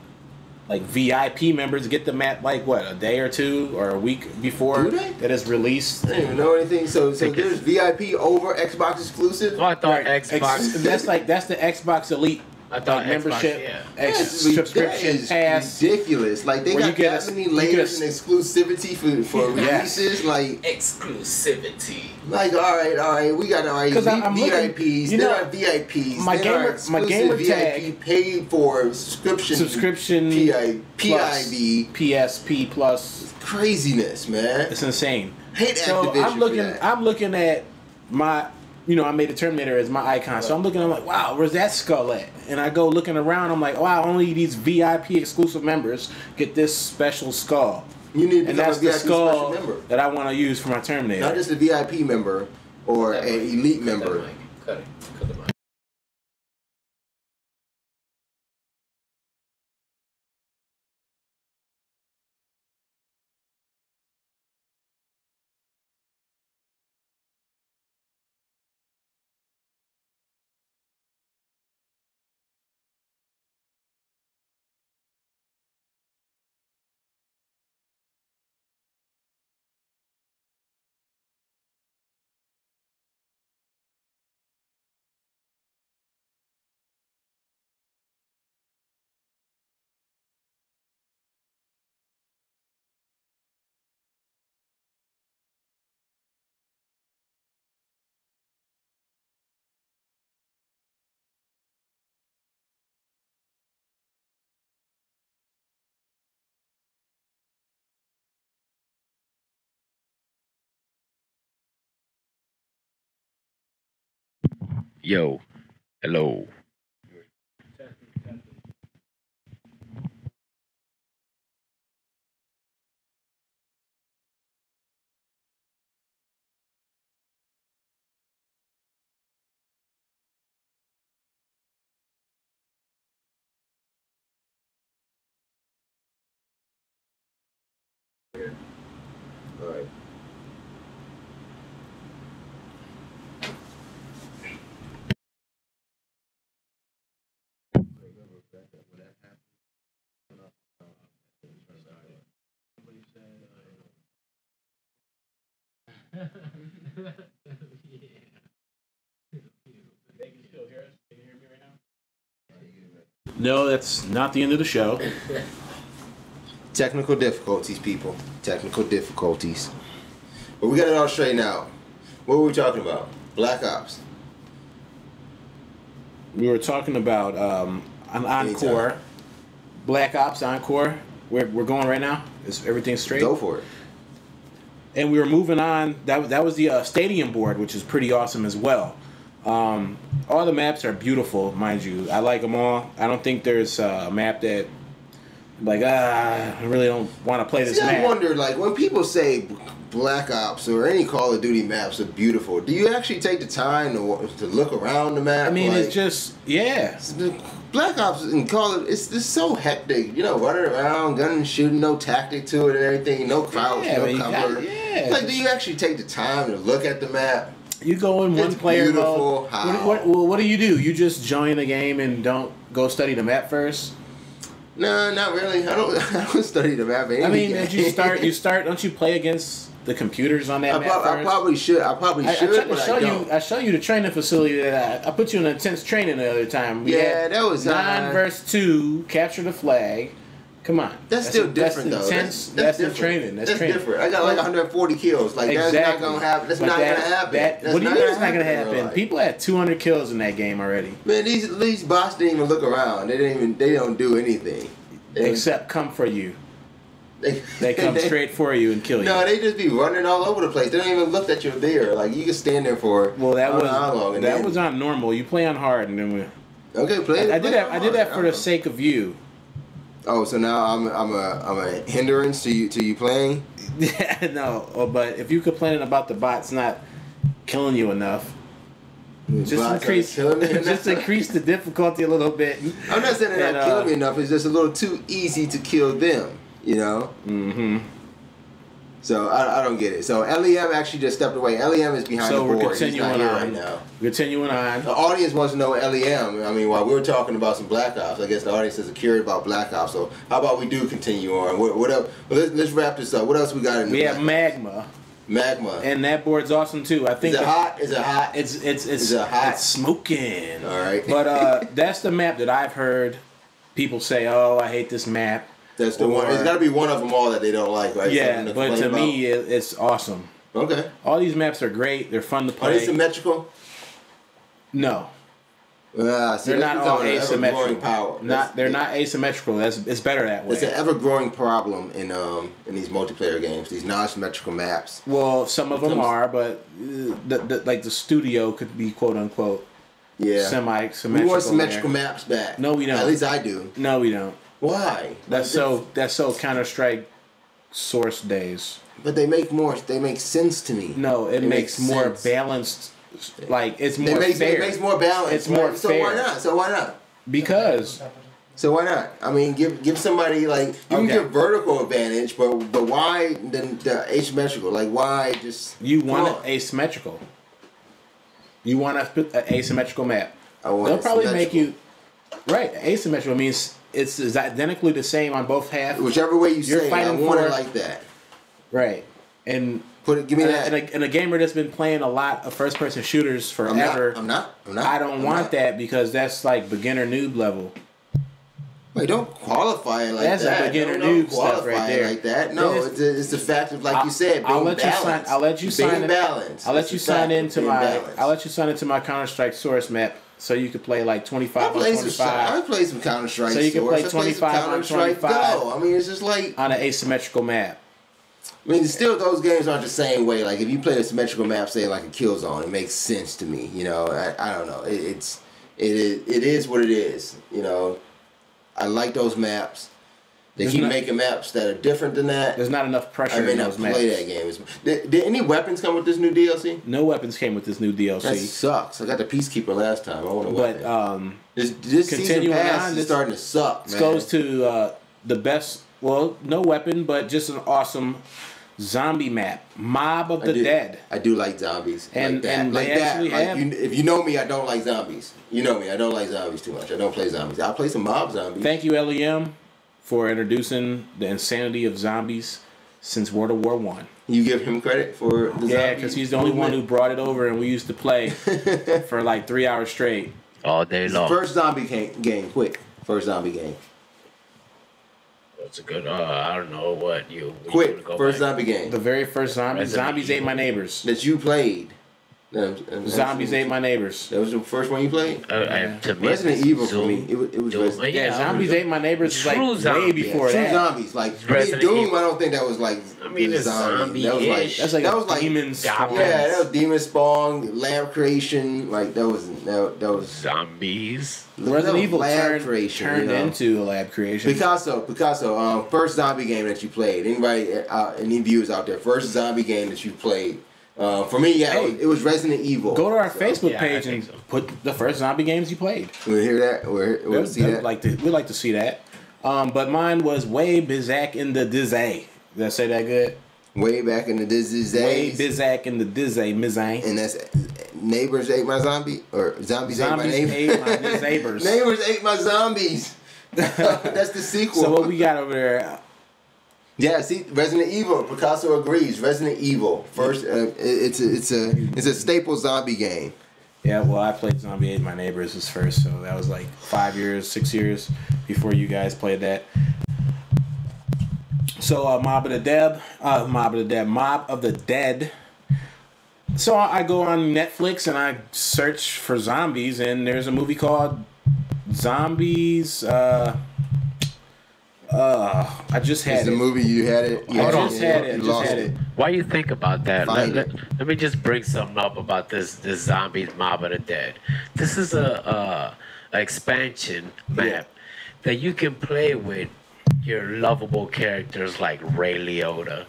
Like VIP members get the map like what, a day or two or a week before that is released. I didn't even know anything. So there's VIP over Xbox exclusive. Oh, I thought Xbox. That's the Xbox Elite. I thought membership, subscription pass. Ridiculous. Like they got that many layers and exclusivity for releases. Like exclusivity. Like all right, we got VIPs. There are VIPs. My gamer VIP tag paid for subscription. PIV PSP Plus. It's craziness, man. It's insane. Hate Activision. I'm looking at my. I made the Terminator as my icon, so I'm like, wow, where's that skull at? And I go looking around, I'm like, wow, only these VIP exclusive members get this special skull. And that's the skull that I want to use for my Terminator. Not just a VIP member or an elite member. Cut the mic. Yo, hello. No, that's not the end of the show. Technical difficulties, people. Technical difficulties. But we got it all straightened out. What were we talking about? Black Ops. We were talking about an Encore. Black Ops Encore. We're going right now? Is everything straight? Go for it. And we were moving on. That was the stadium board, which is pretty awesome as well. All the maps are beautiful, mind you. I like them all. I don't think there's a map that, like, I really don't want to play this map. I wonder, like, when people say Black Ops or any Call of Duty maps are beautiful, do you actually take the time to look around the map? I mean, like, it's just, yeah. Black Ops and Call of it's just so hectic. You know, running around, gunning, shooting, no tactic to it and everything, no crouch, no cover. Like, do you actually take the time to look at the map? You go in one player mode. What do? You just join the game and don't go study the map first? No, not really. I don't study the map. I mean, as you start. Don't you play against the computers on that map first? I probably should. I show you the training facility that I put you in intense training the other time. That was 9 versus 2. Capture the flag. Come on. That's still different, though. That's different. training. That's training. Different. I got like 140 kills. Like, that's not going to happen. That's not going to happen. What do you mean it's not going to happen? People had 200 kills in that game already. Man, these bots didn't even look around. They don't do anything. Except come for you. They come straight for you and kill you. No, they just be running all over the place. They don't even look that you're there. Like, you can stand there for that was not normal. You play on hard and then I did that for the sake of you. Oh, so now I'm a hindrance to you playing? No, but if you complaining about the bots not killing you enough, just increase the difficulty a little bit. I'm not saying they're not killing me enough. It's just a little too easy to kill them. You know? Mm-hmm. So I don't get it. So L.E.M actually just stepped away. L.E.M is behind the board. He's not here right now. Continuing on. The audience wants to know L.E.M. I mean, while we were talking about some Black Ops, I guess the audience is curious about Black Ops. So how about we do continue on? What else? Well, let's wrap this up. What else we got in the We have Magma. And that board's awesome too. I think Is it hot? Is it hot? It's hot. It's smoking. All right. But that's the map that I've heard people say, "Oh, I hate this map." That's the one. It's got to be one of them all that they don't like, right? Yeah, but to me, it's awesome. Okay. All these maps are great. They're fun to play. Are they symmetrical? No. See, they're not all asymmetrical. Power. They're not asymmetrical. It's better that way. It's an ever-growing problem in these multiplayer games. These non-symmetrical maps. Well, some of them are, but like the studio could be quote unquote semi-symmetrical. We want symmetrical maps back. No, we don't. At least I do. No, we don't. Why? That's so Counter-Strike Source days. But they make sense to me. No, it makes more balanced. Like it's more fair. It makes more balance. It's more fair. So why not? Because. So why not? I mean, give somebody like you can give vertical advantage, but why the asymmetrical? Like why just? You want it asymmetrical. You want an asymmetrical map. They'll probably make you right. Asymmetrical means it's identically the same on both halves. Whichever way you say it, I want it like that. Right. And give me that. And a gamer that's been playing a lot of first-person shooters forever. I'm not. I don't want that because that's like beginner noob level. Wait, don't qualify it like that. That's a beginner noob stuff right there. Like that. No, it's the fact of like you said, being balanced. I'll let you sign into my Counter-Strike Source map. So you could play like 25 on 25. I play some Counter-Strike. So you can play 25 on 25. Go. I mean, it's just like on an asymmetrical map. I mean, still, those games aren't the same way. Like, if you play a symmetrical map, say like a Killzone, it makes sense to me. You know, I don't know. It is what it is. You know, I like those maps. They keep making maps that are different than that. There's not enough pressure in those maps. I may not play that game. Did any weapons come with this new DLC? No weapons came with this new DLC. That sucks. I got the Peacekeeper last time. I want a weapon. This continuing season pass is starting to suck, man. This goes to the best, well, no weapon, but just an awesome zombie map. Mob of the Dead. I do like zombies. And if you know me, I don't like zombies. You know me, I don't like zombies too much. I don't play zombies. I'll play some mob zombies. Thank you, L.E.M, for introducing the insanity of zombies since World War I. You give him credit for the Yeah, because he's the only one who brought it over, and we used to play for like 3 hours straight. All day long. First zombie game, quick. First zombie game. That's a good. I don't know what you. Quick, first zombie game. The very first zombie. Zombies Ate My Neighbors. That you played. Zombies Ate My Neighbors. That was the first one you played? To me, Resident Evil for me. It was Resident Evil. Yeah, Zombies Ate My Neighbors is like way before that. True zombies. Like, Doom, I don't think that was like it's zombie. That was like Demon Spawn. Yeah, that was Demon Spawn, lab creation. Like, that was zombies. Resident Evil turned into a lab creation. Picasso. First zombie game that you played. Anybody, any viewers out there? First zombie game that you played. For me, it was Resident Evil. Go to our Facebook page and put the first zombie games you played. We'll hear that. We'll see that. We'd like to see that. But mine was way Bizak in the Dizay. Did I say that good? Way back in the Dizay. Way Bizak in the Dizay, Mizay. And that's Neighbors Ate My Zombie? Or Zombies Ate My Neighbors? Ate My Neighbors. Neighbors Ate My Zombies. That's the sequel. So what we got over there? Yeah, see, Resident Evil. Picasso agrees. Resident Evil. First, it's a staple zombie game. Yeah, well, I played Zombie Ate My Neighbors as first, so that was like 6 years before you guys played that. So Mob of the Dead. So I go on Netflix and I search for zombies, and there's a movie called Zombies. I just had the movie you had it. I just had it. While you think about that, let me just bring something up about this Zombies Mob of the Dead. This is a expansion map that you can play with your lovable characters like Ray Liotta.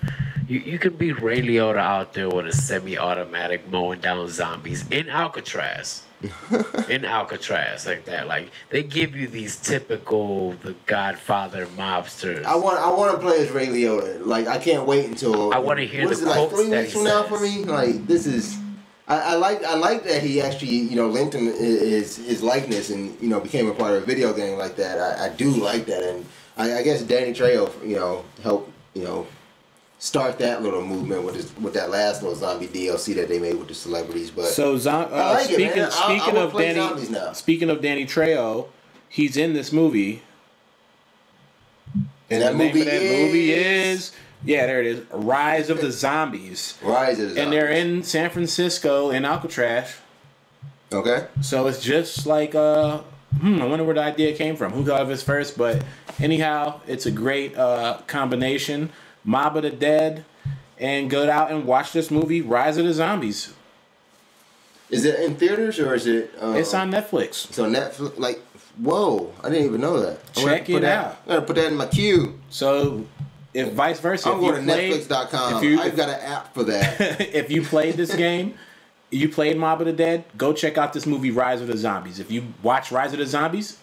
You can be Ray Liotta out there with a semi-automatic mowing down zombies in Alcatraz. Like that. Like, they give you these typical The Godfather mobsters. I want to play as Ray Liotta. Like, I can't wait until. I want to hear the quotes like 3 that weeks from now for me. Like, this is. I like that he actually linked him his likeness and became a part of a video game like that. I do like that, and I guess Danny Trejo helped start that little movement with that last little zombie DLC that they made with the celebrities. But so speaking of Danny Trejo, he's in this movie. And that movie is there it is, Rise of the Zombies. Rise of the Zombies. And they're in San Francisco in Alcatraz. Okay. So it's just like I wonder where the idea came from. Who thought of this first? But anyhow, it's a great combination. Mob of the Dead, and go out and watch this movie, Rise of the Zombies. Is it in theaters or is it? It's on Netflix. So Netflix, like, whoa! I didn't even know that. Check it out. I gotta put that in my queue. So, if vice versa, I'm going to Netflix.com. I've got an app for that. If you played this game, you played Mob of the Dead, go check out this movie, Rise of the Zombies. If you watch Rise of the Zombies,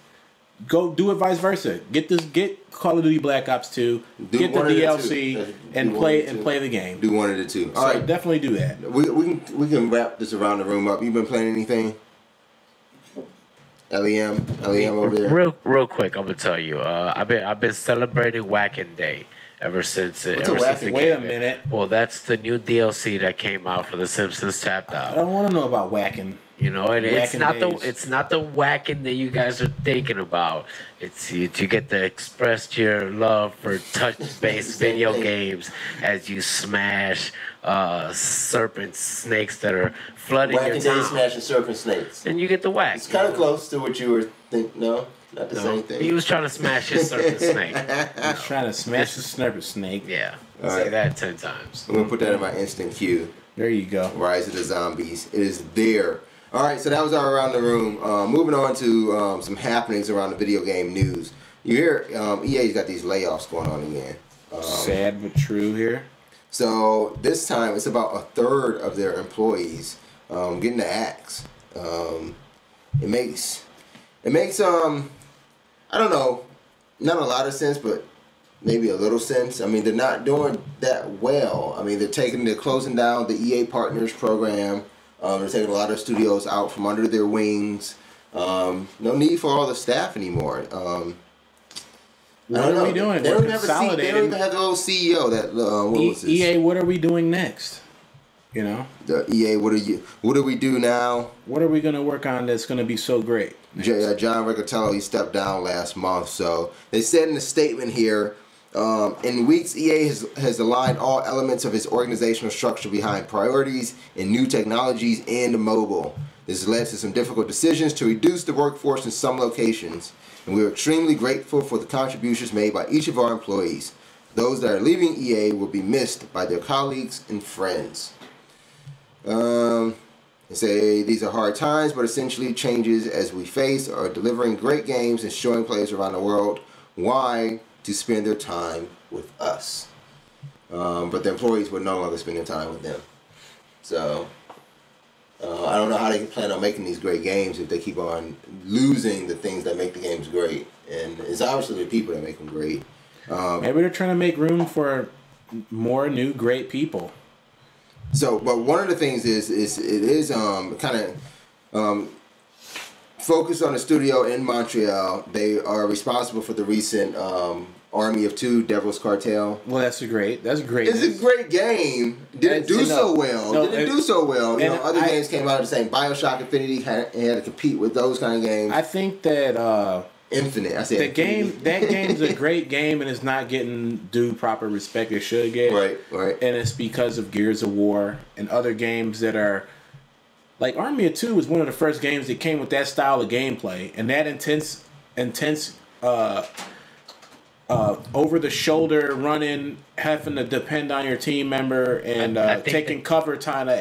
go do it vice versa. Get Call of Duty Black Ops 2, get the DLC, and play the game. Do one of the two. All right, definitely do that. We can wrap this around the room up. You been playing anything? L.E.M over there. Real quick, I'm gonna tell you. I've been celebrating Wacking Day ever since it Wait a minute. Well, that's the new DLC that came out for The Simpsons Tapped Out. I don't want to know about whacking. It's not the whacking that you guys are thinking about. It's you get to express your love for touch-based video games as you smash serpent snakes that are flooding your town. Smashing serpent snakes. And you get the whack. It's kind of close to what you were thinking. No, not the same thing. He was trying to smash his serpent snake. He was trying to smash the serpent snake. Yeah. Say that 10 times. I'm gonna put that in my instant queue. There you go. Rise of the Zombies. It is there. All right, so that was our Around the Room. Moving on to some happenings around the video game news. You hear EA's got these layoffs going on again. Sad but true here. So this time it's about a third of their employees getting the axe. It makes I don't know, not a lot of sense, but maybe a little sense. I mean, they're not doing that well. I mean, they're closing down the EA Partners program. They're taking a lot of studios out from under their wings. No need for all the staff anymore. What are we doing? They don't even have a CEO. That what was this? EA, what are we doing next? You know, the EA. What do we do now? What are we gonna work on that's gonna be so great? John Riccatello, he stepped down last month. So they said in a statement here, in weeks, EA has aligned all elements of its organizational structure behind priorities in new technologies and mobile. This has led to some difficult decisions to reduce the workforce in some locations, and we are extremely grateful for the contributions made by each of our employees. Those that are leaving EA will be missed by their colleagues and friends. They say these are hard times, but essentially changes as we face are delivering great games and showing players around the world why to spend their time with us. But the employees would no longer spend their time with them. So I don't know how they plan on making these great games if they keep on losing the things that make the games great. And it's obviously the people that make them great. Maybe they're trying to make room for more new great people. So, but one of the things is it is kind of focused on the studio in Montreal. They are responsible for the recent Army of Two Devil's Cartel. Well, that's great. It's a great game. Didn't do so well. You know, other games came out the same. BioShock Infinity had to compete with those kind of games. I think that Infinite. I said that game's a great game and it's not getting due proper respect it should get. Right. And it's because of Gears of War and other games that are like Army of Two was one of the first games that came with that style of gameplay and that intense over the shoulder running, having to depend on your team member and taking cover kind of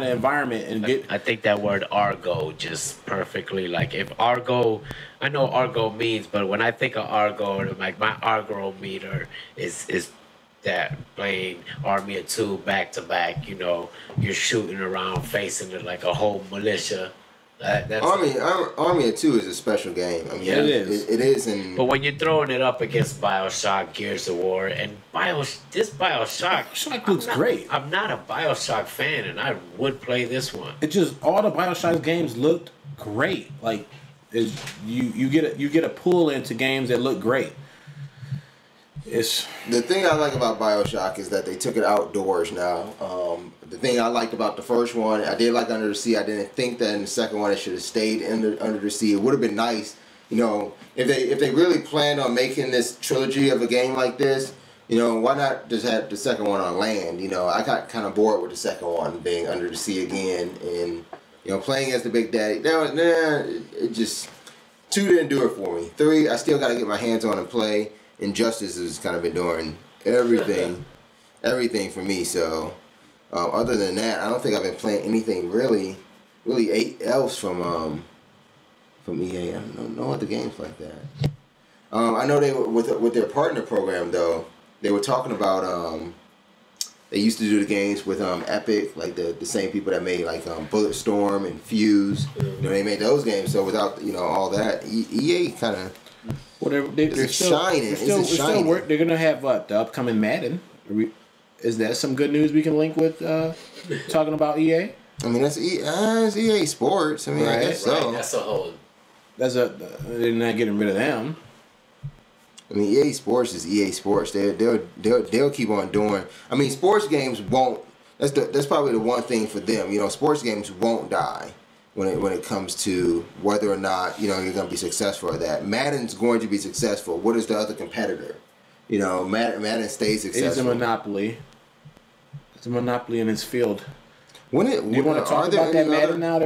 environment and get. I think that word Argo just perfectly like if Argo. I know Argo means, but when I think of Argo, like my Argo meter is that playing Army of Two back to back. You know, you're shooting around, facing it like a whole militia. Army of Two is a special game. I mean, yeah, it is. It is. But when you're throwing it up against BioShock, Gears of War, and BioShock looks great. I'm not a BioShock fan, and I would play this one. It just all the BioShock games looked great. Like, you get a pull into games that look great. It's the thing I like about BioShock is that they took it outdoors now. The thing I liked about the first one, I did like Under the Sea. I didn't think that in the second one it should have stayed under the sea. It would have been nice, you know, if they really planned on making this trilogy of a game like this. You know, why not just have the second one on land? You know, I got kind of bored with the second one being under the sea again, and you know, playing as the Big Daddy. It just 2 didn't do it for me. 3, I still got to get my hands on and play. Injustice has kind of been doing everything for me. So other than that, I don't think I've been playing anything really else from EA. I don't know other games like that. I know they were with their partner program though. They were talking about they used to do the games with Epic, like the same people that made like Bulletstorm and Fuse. You know, they made those games. So without all that, EA kind of. Well, they're still shining. They're gonna have the upcoming Madden. Is that some good news we can link with talking about EA? I mean, that's EA Sports. I mean, I guess so. Right. That's a whole. They're not getting rid of them. I mean, EA Sports is EA Sports. They'll keep on doing. I mean, sports games won't. That's probably the one thing for them. You know, sports games won't die. When it comes to whether or not you're going to be successful at that. Madden's going to be successful. What is the other competitor? You know, Madden stays successful. It's a monopoly. It's a monopoly in its field. Do you want to talk about that Madden now?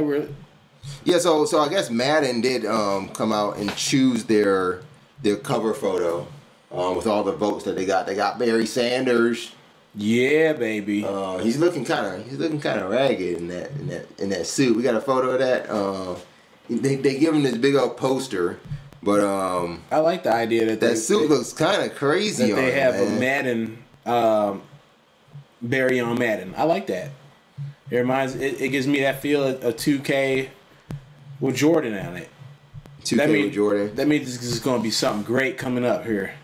Yeah, so I guess Madden did come out and choose their cover photo with all the votes that they got. They got Barry Sanders. Yeah, baby. He's looking kind of ragged in that suit. We got a photo of that. They give him this big old poster, but I like the idea that suit looks kind of crazy. That they have a Madden, Barry on Madden. I like that. It reminds. It gives me that feel of 2K with Jordan on it. 2K with Jordan. That means this is going to be something great coming up here.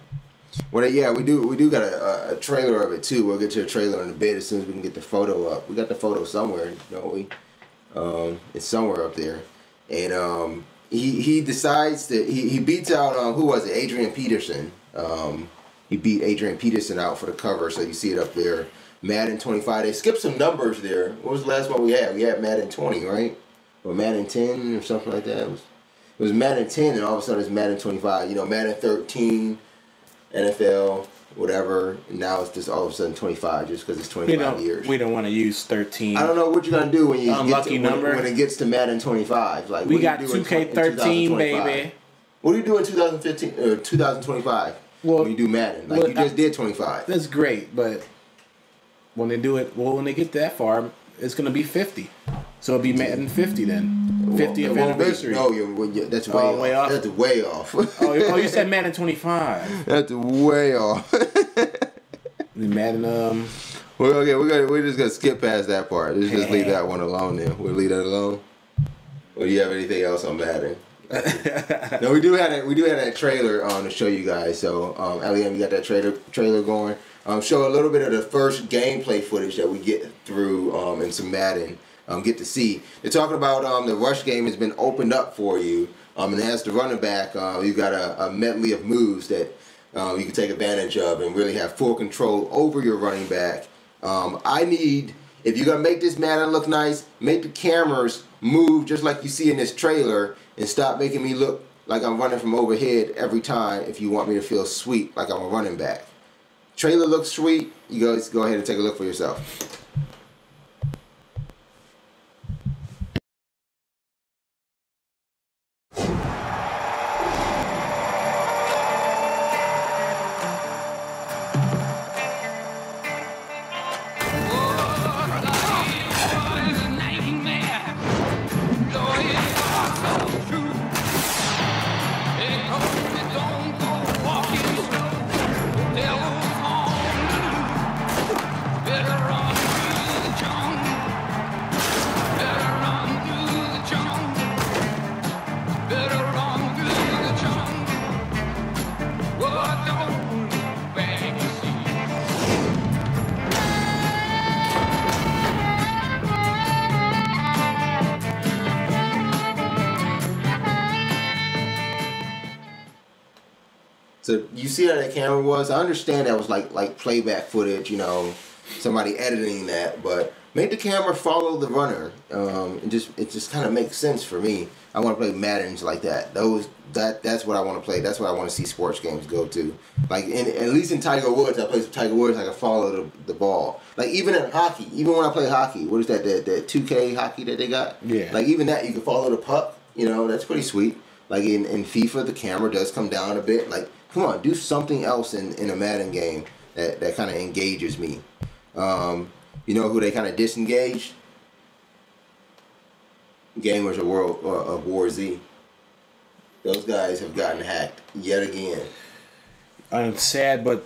Well, yeah, we do got a trailer of it too. We'll get to a trailer in a bit as soon as we can get the photo up. We got the photo somewhere, don't we? It's somewhere up there, and he decides that he beats out who was it? Adrian Peterson. He beat Adrian Peterson out for the cover, so you see it up there. Madden 25. They skipped some numbers there. What was the last one we had? We had Madden 20, right? Or Madden 10 or something like that. It was Madden 10, and all of a sudden it's Madden 25. You know, Madden 13, NFL, whatever. And now it's just all of a sudden 25, just because it's 25 years. We don't want to use 13. I don't know what you're gonna do when you unlucky number when it gets to Madden 25. Like we got 2K13, baby. What do you do in 2015 or 2025? Well, when you do Madden, like you just did 25. That's great, but when they do it, when they get that far, it's gonna be 50. So it'll be Madden 50 then. 50th anniversary. No, that's way off. That's way off. oh, you said Madden 25. That's way off. Madden Well, okay, we're just gonna skip past that part. Let's just leave that one alone. Then we'll leave that alone. Or do you have anything else on Madden? No, we do have that trailer on to show you guys. So, L.E.M, you got that trailer going. Show a little bit of the first gameplay footage that we get through in some Madden. Get to see. They're talking about the rush game has been opened up for you. And as the running back, you've got a medley of moves that you can take advantage of and really have full control over your running back. If you're going to make this Madden look nice, make the cameras move just like you see in this trailer and stop making me look like I'm running from overhead every time if you want me to feel sweet like I'm a running back. Trailer looks sweet. You guys go ahead and take a look for yourself. So you see how that camera was? I understand that was like playback footage, you know, somebody editing that, but make the camera follow the runner. It just kind of makes sense for me. I want to play Maddens like that. That's what I want to play. That's what I want to see sports games go to. Like at least in Tiger Woods, I play some Tiger Woods. I can follow the ball. Like even in hockey, even when I play hockey, what is that 2K hockey that they got? Yeah. Like even that, you can follow the puck. You know, that's pretty sweet. Like in FIFA, the camera does come down a bit. Like, come on, do something else in a Madden game that kind of engages me. You know who they kind of disengaged? Gamers of War Z. Those guys have gotten hacked yet again. Sad, but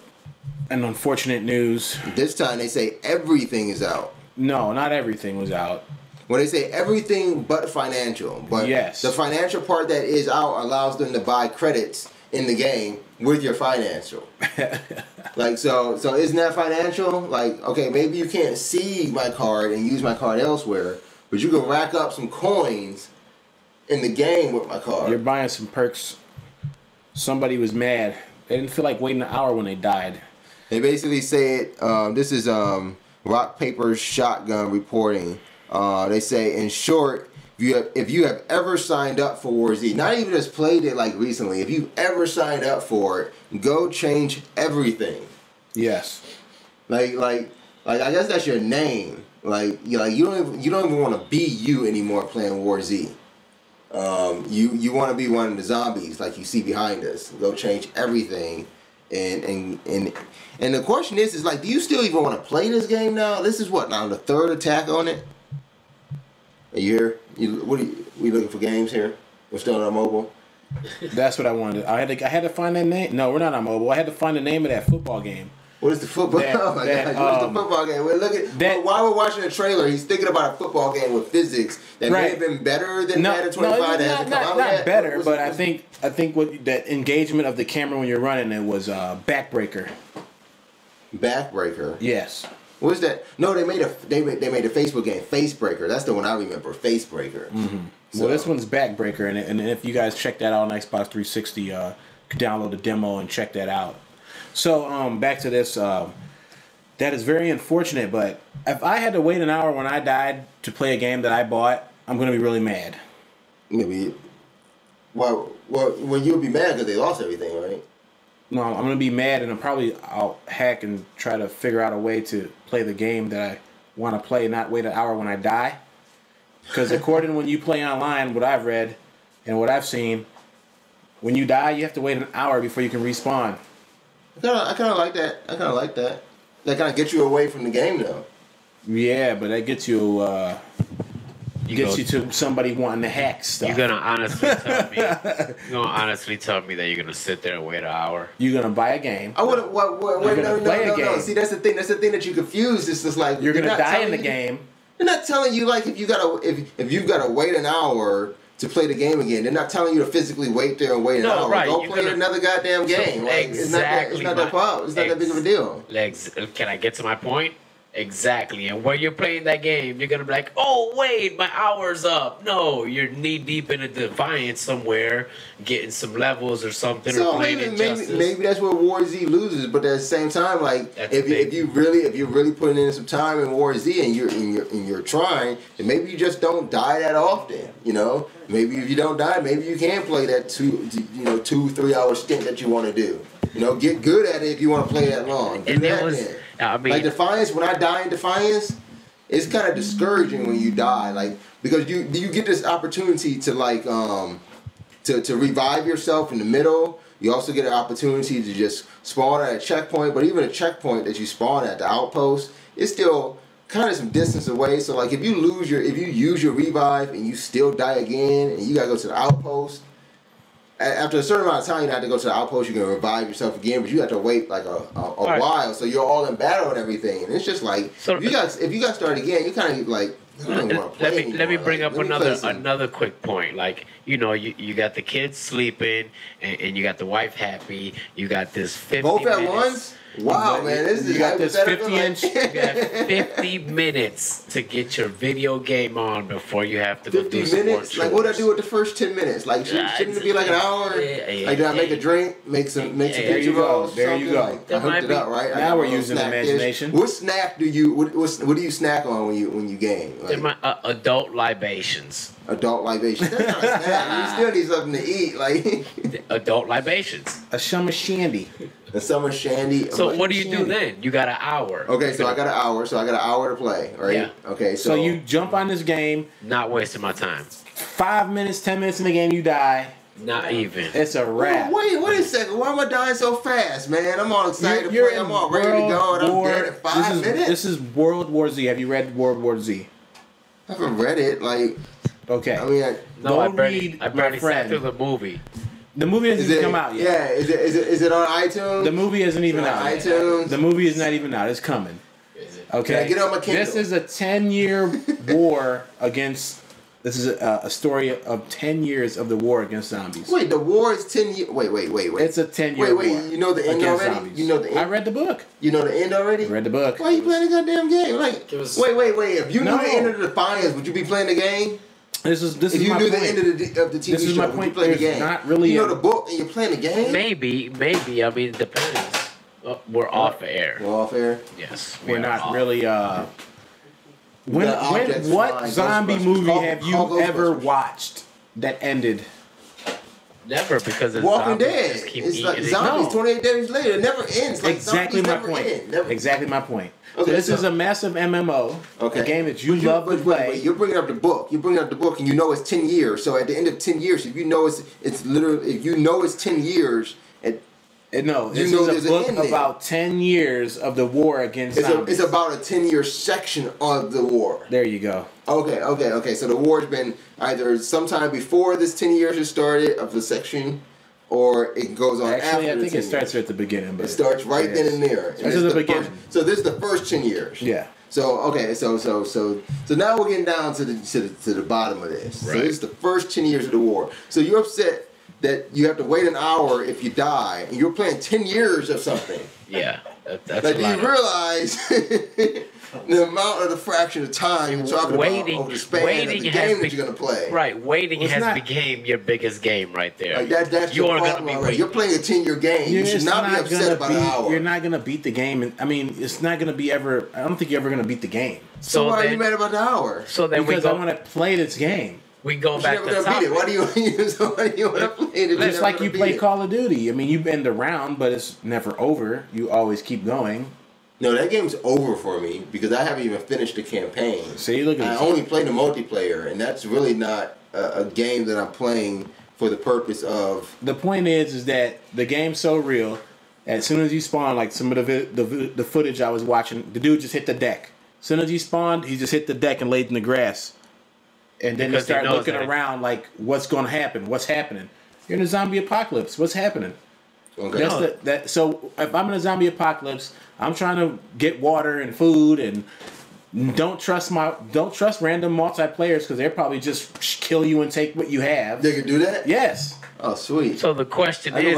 an unfortunate news. This time they say everything is out. No, not everything was out. Well, they say everything but financial. But yes, the financial part that is out allows them to buy credits in the game with your financial. Like, so isn't that financial? Like, okay, maybe you can't see my card and use my card elsewhere, but you can rack up some coins in the game with my card. You're buying some perks. Somebody was mad. They didn't feel like waiting an hour when they died. They basically said, this is Rock, Paper, Shotgun reporting. They say, in short, if you have ever signed up for War Z, not even just played it like recently, if you've ever signed up for it, go change everything. Yes. Like I guess that's your name. Like you don't even want to be you anymore playing War Z. You want to be one of the zombies like you see behind us. Go change everything. And the question is like, do you still even want to play this game now? This is what now, the third attack on it? Are you here? We looking for games here? We're still on mobile. That's what I wanted. I had to find that name. No, we're not on mobile. I had to find the name of that football game. What is the football? Oh my gosh, what is the football game? We're looking. While we're watching the trailer, he's thinking about a football game with physics that may have been better than Madden 25 that hasn't come out yet. Not better, but I think what that engagement of the camera when you're running it was backbreaker. Backbreaker. Yes. What is that? No, they made a Facebook game, Facebreaker. That's the one I remember, Facebreaker. Mm-hmm. So. Well, this one's Backbreaker, and if you guys check that out on Xbox 360, you can download the demo and check that out. So back to this. That is very unfortunate, but if I had to wait an hour when I died to play a game that I bought, I'm going to be really mad. Maybe. Well, you'll be mad because they lost everything, right? No, I'm going to be mad, and I'll hack and try to figure out a way to play the game that I want to play, not wait an hour when I die. Because according to when you play online, what I've read and what I've seen, when you die, you have to wait an hour before you can respawn. I kind of like that. That kind of gets you away from the game, though. Yeah, but that gets you to somebody wanting to hack stuff. You're gonna honestly tell me that you're gonna sit there and wait an hour. You're gonna buy a game. I wouldn't. Wait, no. See, that's the thing that you confuse. It's just like you're gonna die in the game. They're not telling you like if you've gotta wait an hour to play the game again. They're not telling you to physically wait there and wait an hour. Right. Go play another goddamn game. Like, exactly. It's not that problem. It's not that big of a deal. Can I get to my point? Exactly. And when you're playing that game, you're gonna be like, "Oh wait, my hour's up." No, you're knee deep in a Defiance somewhere, getting some levels or something, or playing Injustice. Maybe that's where War Z loses. But at the same time, like if you're really putting in some time in War Z and you're trying, then maybe you just don't die that often. You know, maybe if you don't die, maybe you can play that 2-3 hour stint that you want to do. You know, get good at it if you want to play that long. Like Defiance, when I die in Defiance, it's kind of discouraging when you die, like because you get this opportunity to like to revive yourself in the middle. You also get an opportunity to just spawn at a checkpoint, but even a checkpoint that you spawn at the outpost, it's still kind of some distance away. So like if you use your revive and you still die again, and you gotta go to the outpost. After a certain amount of time, you have to go to the outpost. You can revive yourself again, but you have to wait like a while. So you're all in battle and everything, and it's just like if you got to start again, you kind of like. Let me bring up another quick point. Like you got the kids sleeping, and you got the wife happy. You got this 50 both minutes. At once. Wow, man, you got this 50-inch. You got 50 minutes to get your video game on before you have to go do some more chores. Like what I do with the first 10 minutes? Like shouldn't it be like an hour? Like do I make a drink, make some pizza rolls? There you go. I hooked it up, right? Now we're using imagination. What snack do you? What do you snack on when you game? Like, adult libations. Adult libations. That's not a snack. You still need something to eat, like adult libations. A summer shandy. A summer shandy. So what do you do then? You got an hour. Okay, so I got an hour. So I got an hour to play, right? Yeah. Okay, so you jump on this game. Not wasting my time. 5 minutes, 10 minutes in the game, you die. Not even. It's a wrap. Wait a second. Why am I dying so fast, man? I'm all excited to play. I'm all ready to go, and I'm dead in 5 minutes. This is World War Z. Have you read World War Z? I haven't read it. Like, okay. I mean, I barely sat through the movie. The movie hasn't come out yet. Yeah, is it on iTunes? The movie isn't even out. iTunes. The movie is not even out. It's coming. Okay. Can I get on my Kindle? This is a 10-year war against. This is a story of 10 years of the war against zombies. Wait, the war is 10 years. Wait. It's a 10-year war. Wait. You know the end already? Zombies. You know the end? I read the book. You know the end already? I read the book. Why are you playing the goddamn game? Like, wait. If you knew the end of the Defiance, would you be playing the game? This is if you my knew point. the end of the TV this is show, my would point. you play the game? Not really. You know the book and you're playing the game? Maybe. I mean, it depends. We're off air. We're off air? Yes. We're not really. What zombie movie have you ever watched that ended? Never, because it's Walking Dead. Just keep it's like eating zombies 28 days later. It never ends. Like exactly my point. Exactly my point. Okay, so this is a massive MMO, a game that you love to play. Wait, you're bringing up the book. You're bringing up the book, and you know it's 10 years. So at the end of 10 years, if you know it's literally, if you know it's 10 years, this is a book about 10 years of the war against zombies. It's about a 10-year section of the war. There you go. Okay. So the war's been either sometime before this 10 years has started of the section, or it goes on after. Actually, I think it starts at the beginning. But it starts right then and there. Starts at the beginning. So this is the first 10 years. Yeah. So okay, so now we're getting down to the bottom of this. Right. So this is the first 10 years of the war. So you're upset that you have to wait an hour if you die, and you're playing 10 years of something. Yeah, that's like, do you realize? the amount of the fraction of time you're talking about over the span of the game that you're gonna play. Right, waiting has became your biggest game right there. Like that's your problem already. You're playing a 10-year game. You should not be upset about an hour. You're not gonna beat the game. I mean, it's not gonna be ever. I don't think you're ever gonna beat the game. So why are you mad about the hour? So then because I want to play this game. We go back to topic. Why do you want to play it? Just like you play Call of Duty. I mean, you bend around, but it's never over. You always keep going. No, that game's over for me because I haven't even finished the campaign. See, look at I only played the multiplayer, and that's really not a game that I'm playing for the purpose of. The point is that the game's so real. As soon as you spawn, like some of the footage I was watching, the dude just hit the deck. As soon as he spawned, he just hit the deck and laid in the grass. And then you start looking around like, what's going to happen? What's happening? You're in a zombie apocalypse. What's happening? Okay. So if I'm in a zombie apocalypse, I'm trying to get water and food, and don't trust random multiplayers because they'll probably just kill you and take what you have. They can do that? Yes. Oh, sweet. So the question is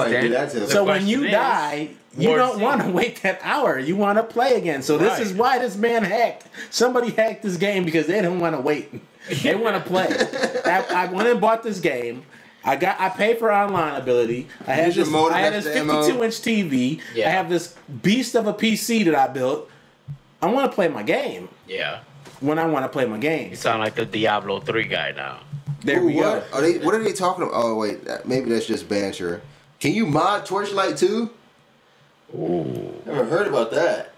then. So when you die, you don't want to wait that hour. You want to play again. So this is why this man hacked. Somebody hacked this game because they don't want to wait. They want to play. I went and bought this game. I paid for online ability. I had this 52-inch TV. Yeah. I have this beast of a PC that I built. I want to play my game. Yeah. When I want to play my game. You sound like the Diablo 3 guy now. There we go. What are they talking about? Oh, wait. Maybe that's just banter. Can you mod Torchlight too? Ooh. Never heard about that.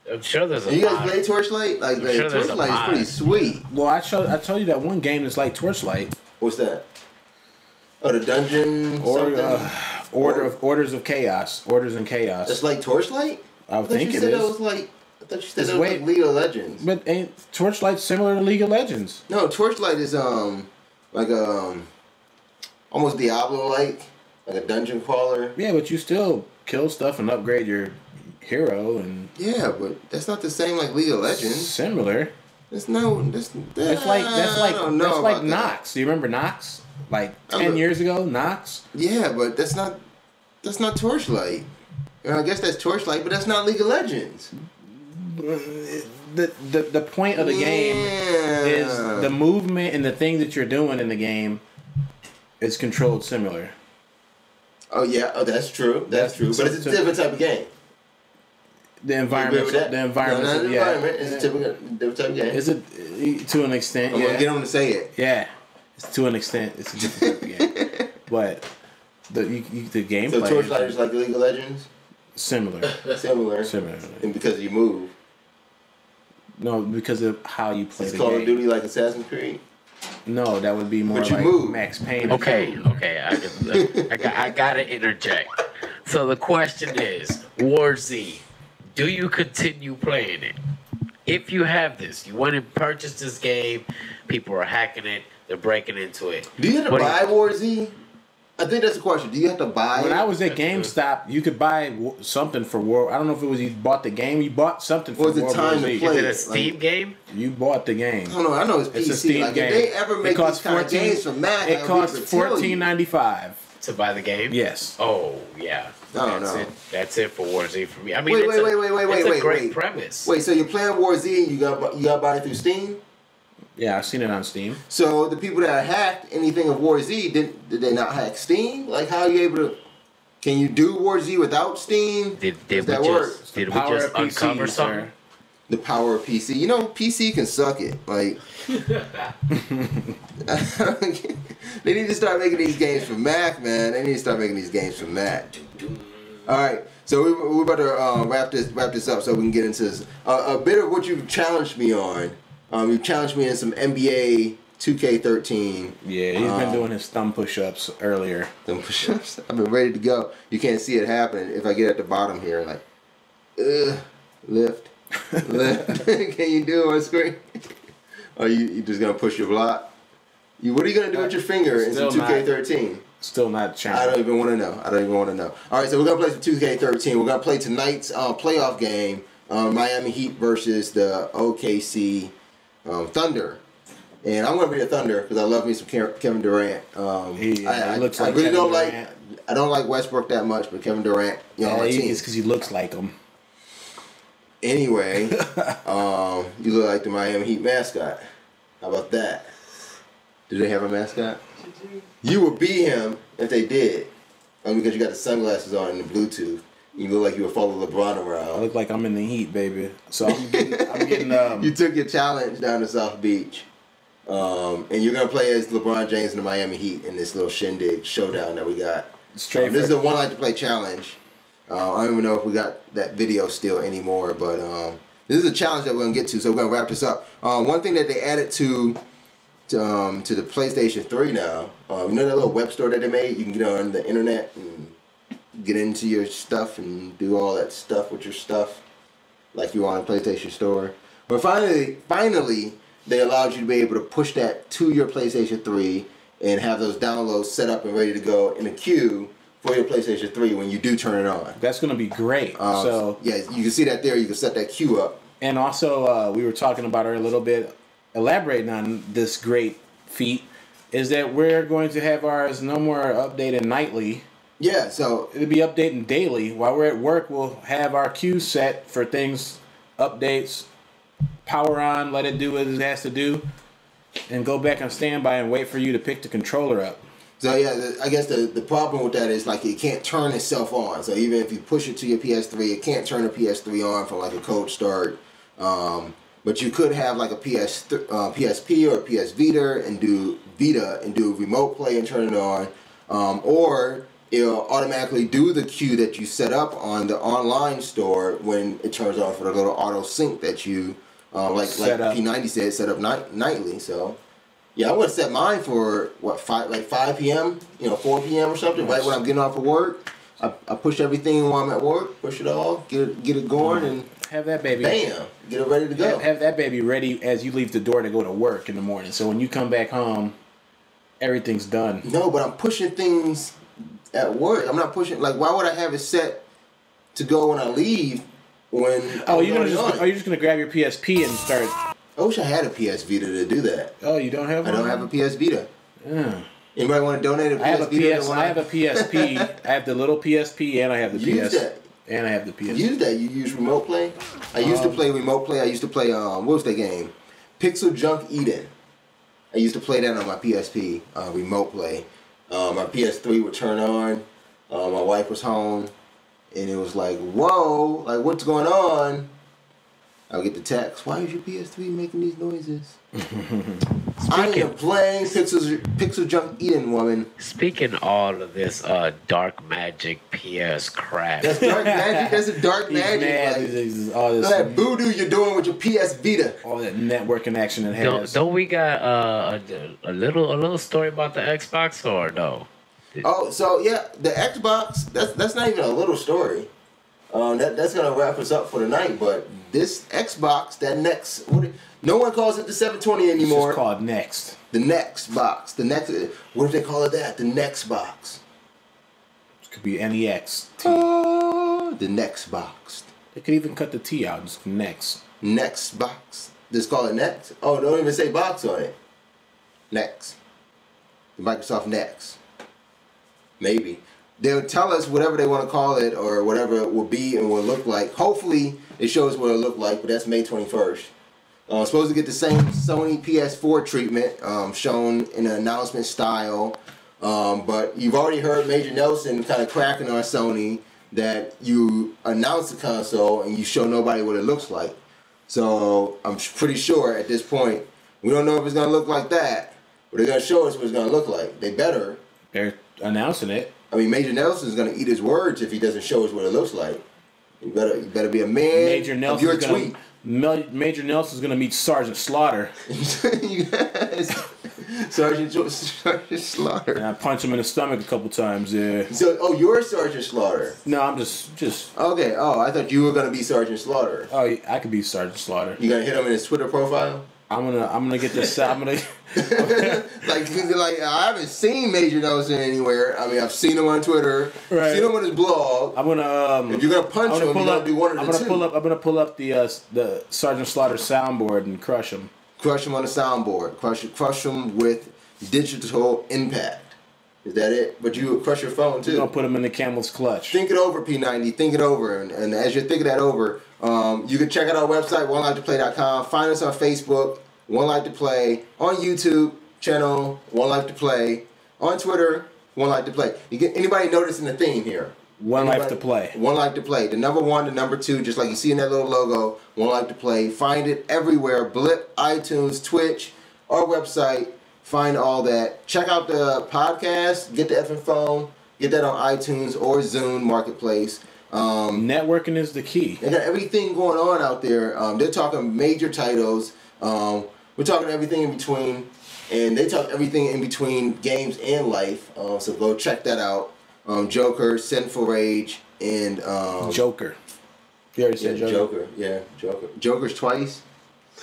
I'm sure there's a You guys play Torchlight? Like Torchlight is pretty sweet. Well, I told you that one game that's like Torchlight. What's that? Oh, the dungeon Orders of Chaos. Orders in Chaos. It's like Torchlight? I think it is. I thought you said it was like League of Legends. But ain't Torchlight similar to League of Legends? No, Torchlight is like almost Diablo-like a dungeon crawler. Yeah, but you still kill stuff and upgrade your hero and. Yeah, but that's not the same like League of Legends. Similar. That's like Nox. Do you remember Nox? Like 10 years ago, Nox. Yeah, but that's not Torchlight. I guess that's Torchlight, but that's not League of Legends. The point of the game is the movement and the thing that you're doing in the game is controlled similar. Oh yeah, that's true. That's true. But it's a different type of game. The environment. The environment. It's a different type of game. Is it to an extent? I'm gonna get them to say it. Yeah, it's to an extent. It's a different type of game. But the gameplay. So Torchlight is like League of Legends. Similar. And because you move. No, because of how you play the game. Call of Duty like Assassin's Creed? No, that would be more like Max Payne. Okay. I gotta interject. So the question is, War Z, do you continue playing it? If you have this, you want to purchase this game, people are hacking it, they're breaking into it. Do you have to buy War Z? I think that's the question. Do you have to buy? When I was at GameStop, you could buy something for War. I don't know if it was you bought the game. You bought something for War. Was it time to play? Is it a Steam game? You bought the game. I know it's PC. It's a Steam game. If they ever make these kind of games for Mac, it costs $14.95 to buy the game. Yes. Oh yeah. I don't know. That's it for War Z for me. I mean, wait, it's a great premise. Wait, so you're playing War Z and you got buy it through Steam? Yeah, I've seen it on Steam. So the people that hacked anything of War Z, did they not hack Steam? Like, how are you able to? Can you do War Z without Steam? Did we just uncover something? The power of PC. You know, PC can suck it. Like, they need to start making these games for Mac, man. They need to start making these games for Mac. All right, so we're about to wrap this up so we can get into this. A bit of what you've challenged me on. You challenged me in some NBA 2K13. Yeah, he's been doing his thumb push-ups earlier. Thumb push-ups? I've been ready to go. You can't see it happening if I get at the bottom here. Like, lift. Can you do it on screen? Or you just going to push your block? What are you going to do with your finger in some 2K13? Still not challenged. I don't even want to know. All right, so we're going to play some 2K13. We're going to play tonight's playoff game. Miami Heat versus the OKC Thunder, and I'm gonna be the Thunder because I love me some Kevin Durant. He looks like I really don't Durant. I don't like Westbrook that much, but Kevin Durant, on my team. It's because he looks like him. Anyway, you look like the Miami Heat mascot. How about that? Do they have a mascot? You would be him if they did. Because you got the sunglasses on and the Bluetooth. You look like you would follow LeBron around. I look like I'm in the Heat, baby. So I'm getting You took your challenge down to South Beach. And you're going to play as LeBron James and the Miami Heat in this little shindig showdown that we got. Straight this is a 1Life2Play challenge. I don't even know if we got that video still anymore, but this is a challenge that we're going to get to, so we're going to wrap this up. One thing that they added to the PlayStation 3 now, you know that little web store that they made? You can get on the internet and get into your stuff and do all that stuff with your stuff like you are on the PlayStation Store. But finally, they allowed you to be able to push that to your PlayStation 3 and have those downloads set up and ready to go in a queue for your PlayStation 3 when you do turn it on. That's going to be great. So yeah, you can see that there. You can set that queue up. And also, we were talking about it a little bit, elaborating on this great feat, is that we're going to have ours no more updated nightly. Yeah, so it'll be updating daily. While we're at work, we'll have our queue set for things, updates, power on, let it do what it has to do, and go back on standby and wait for you to pick the controller up. So yeah, I guess the problem with that is like it can't turn itself on. So even if you push it to your PS3, it can't turn the PS3 on from like a cold start. But you could have like a PSP or a PS Vita and do remote play and turn it on, or it'll automatically do the queue that you set up on the online store when it turns on for the little auto sync that you like P90 said, set up nightly. So yeah, I'm gonna set mine for what 5 p.m. 4 p.m. or something. Right when I'm getting off of work, I push everything while I'm at work, push it all, get it going, and have that baby. Bam, get it ready to go. Have that baby ready as you leave the door to go to work in the morning. So when you come back home, everything's done. No, but I'm pushing things at work. I'm not pushing why would I have it set to go when I leave? When are you just gonna grab your PSP and start? I wish I had a PS Vita to do that. Oh, you don't have one? I don't have a PS Vita. Yeah. Anybody want to donate a PS Vita? I have a PSP. I have the little PSP and I have the PS. That. And I have the PS. Use that. You use remote play? I used to play remote play. I used to play, what was that game? Pixel Junk Eden. I used to play that on my PSP, remote play. My PS3 would turn on. My wife was home. And it was like, whoa, like what's going on? I'll get the text. Why is your PS3 making these noises? I am playing Pixel Junk Eden, woman. Speaking all of this dark magic PS crap. That's dark magic. That's a dark magic. All that voodoo you're doing with your PS Vita. All that networking action it has. Don't we got a little story about the Xbox or no? Oh, so yeah, the Xbox. That's not even a little story. That's gonna wrap us up for the night. But this Xbox, that next, no one calls it the 720 anymore. It's just called Next. The Next box. The next. What if they call it that? The Next box. It could be NEX. The Next box. They could even cut the T out. Just Next. Next box. Just call it Next. Oh, don't even say box on it. Next. The Microsoft Next. Maybe. They'll tell us whatever they want to call it or whatever it will be and will look like. Hopefully, it shows what it'll look like, but that's May 21st. Supposed to get the same Sony PS4 treatment shown in an announcement style. But you've already heard Major Nelson kind of cracking on Sony that you announce the console and you show nobody what it looks like. So I'm pretty sure at this point, we don't know if it's going to look like that, but they're going to show us what it's going to look like. They better. They're announcing it. I mean, Major Nelson's going to eat his words if he doesn't show us what it looks like. You better be a man of your tweet. Major Nelson's going to meet Sergeant Slaughter. Yes. Sergeant Slaughter. And I punch him in the stomach a couple times, yeah. So, you're Sergeant Slaughter? No, I'm just... Okay, I thought you were going to be Sergeant Slaughter. Oh, I could be Sergeant Slaughter. You going to hit him in his Twitter profile? I'm gonna get this. I'm gonna like I haven't seen Major Nelson anywhere. I mean, I've seen him on Twitter. Right. Seen him on his blog. I'm gonna. If you're gonna punch him, you're gonna do one of the two. I'm gonna pull up the Sergeant Slaughter soundboard and crush him. Crush him on the soundboard. Crush him with digital impact. Is that it? But you would crush your phone too. You're gonna put them in the camel's clutch. Think it over, P90. Think it over, and as you're thinking that over, you can check out our website, 1Life2Play.com. Find us on Facebook, 1Life2Play, on YouTube channel, 1Life2Play, on Twitter, 1Life2Play. You get anybody noticing the theme here? 1Life2Play. 1Life2Play. The number 1, the number 2, just like you see in that little logo, 1Life2Play. Find it everywhere. Blip, iTunes, Twitch, our website. Find all that. Check out the podcast. Get the effing phone. Get that on iTunes or Zune Marketplace. Networking is the key. They got everything going on out there. They're talking major titles. We're talking everything in between. And they talk everything in between games and life. So go check that out. Joker, Sinful Rage, and Joker. You already said Joker. Yeah, Joker. Joker's twice.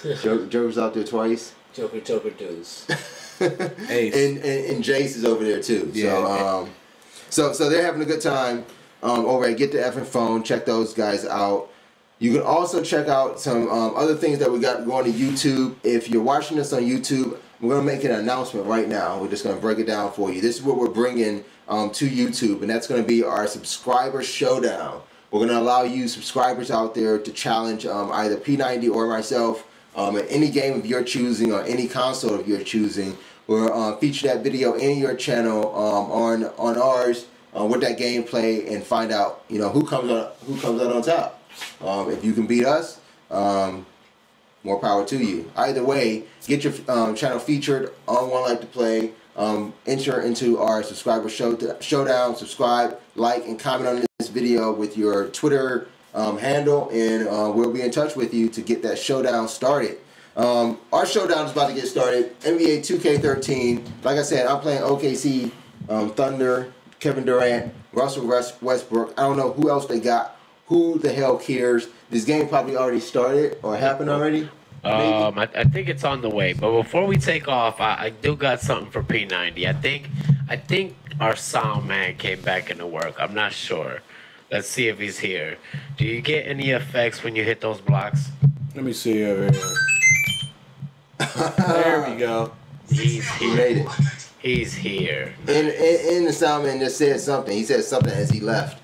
Joker's out there twice. Joker dudes. Ace. And Jace is over there too. Yeah. So they're having a good time over at Get the Effing Phone. Check those guys out. You can also check out some other things that we got going to YouTube. If you're watching us on YouTube, we're going to make an announcement right now. We're just going to break it down for you. This is what we're bringing to YouTube, and that's going to be our subscriber showdown. We're going to allow you subscribers out there to challenge either P90 or myself in any game of your choosing or any console of your choosing. We'll feature that video in your channel on ours with that gameplay and find out who comes out on top. If you can beat us, more power to you. Either way, get your channel featured on 1Life2Play. Enter into our subscriber showdown. Subscribe, like, and comment on this video with your Twitter handle, and we'll be in touch with you to get that showdown started. Our showdown is about to get started. NBA 2K13. Like I said, I'm playing OKC Thunder, Kevin Durant, Russell Westbrook. I don't know who else they got. Who the hell cares? This game probably already started or happened already. I think it's on the way. But before we take off, I do got something for P90. I think our sound man came back into work. I'm not sure. Let's see if he's here. Do you get any effects when you hit those blocks? Let me see over here. There we go. He's He here. made it. He's here. And the sound man just said something. He said something as he left.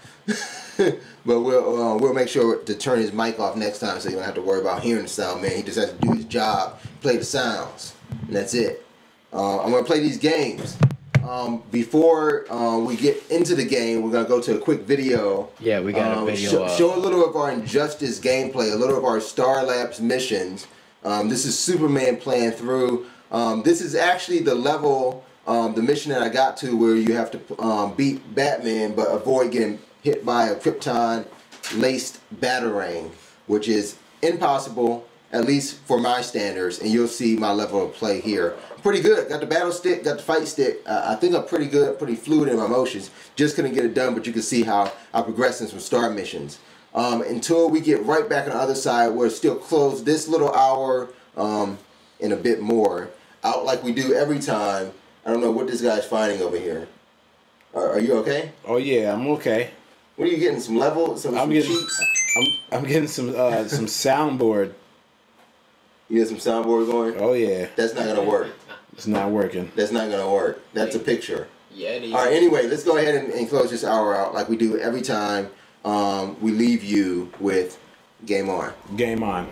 But we'll make sure to turn his mic off next time, so you don't have to worry about hearing the sound man. He just has to do his job, play the sounds, and that's it. I'm gonna play these games. Before we get into the game, we're gonna go to a quick video. Yeah, we got a video. Show a little of our Injustice gameplay, a little of our Star Labs missions. This is Superman playing through. This is actually the level, the mission that I got to, where you have to beat Batman but avoid getting hit by a Krypton-laced batarang, which is impossible, at least for my standards, and you'll see my level of play here. Pretty good. Got the battle stick, got the fight stick. I think I'm pretty good, pretty fluid in my motions. Just couldn't get it done, but you can see how I progress in some star missions. Until we get right back on the other side, we're still close this little hour and a bit more out like we do every time. I don't know what this guy's finding over here. Are you okay? Oh yeah, I'm okay. What are you getting? Some level? Some cheats? I'm getting some soundboard. You get some soundboard going? Oh yeah. That's not gonna work. It's not working. That's not gonna work. That's a picture. Yeah, it is. All right. Anyway, let's go ahead and close this hour out like we do every time we leave you with Game On. Game on.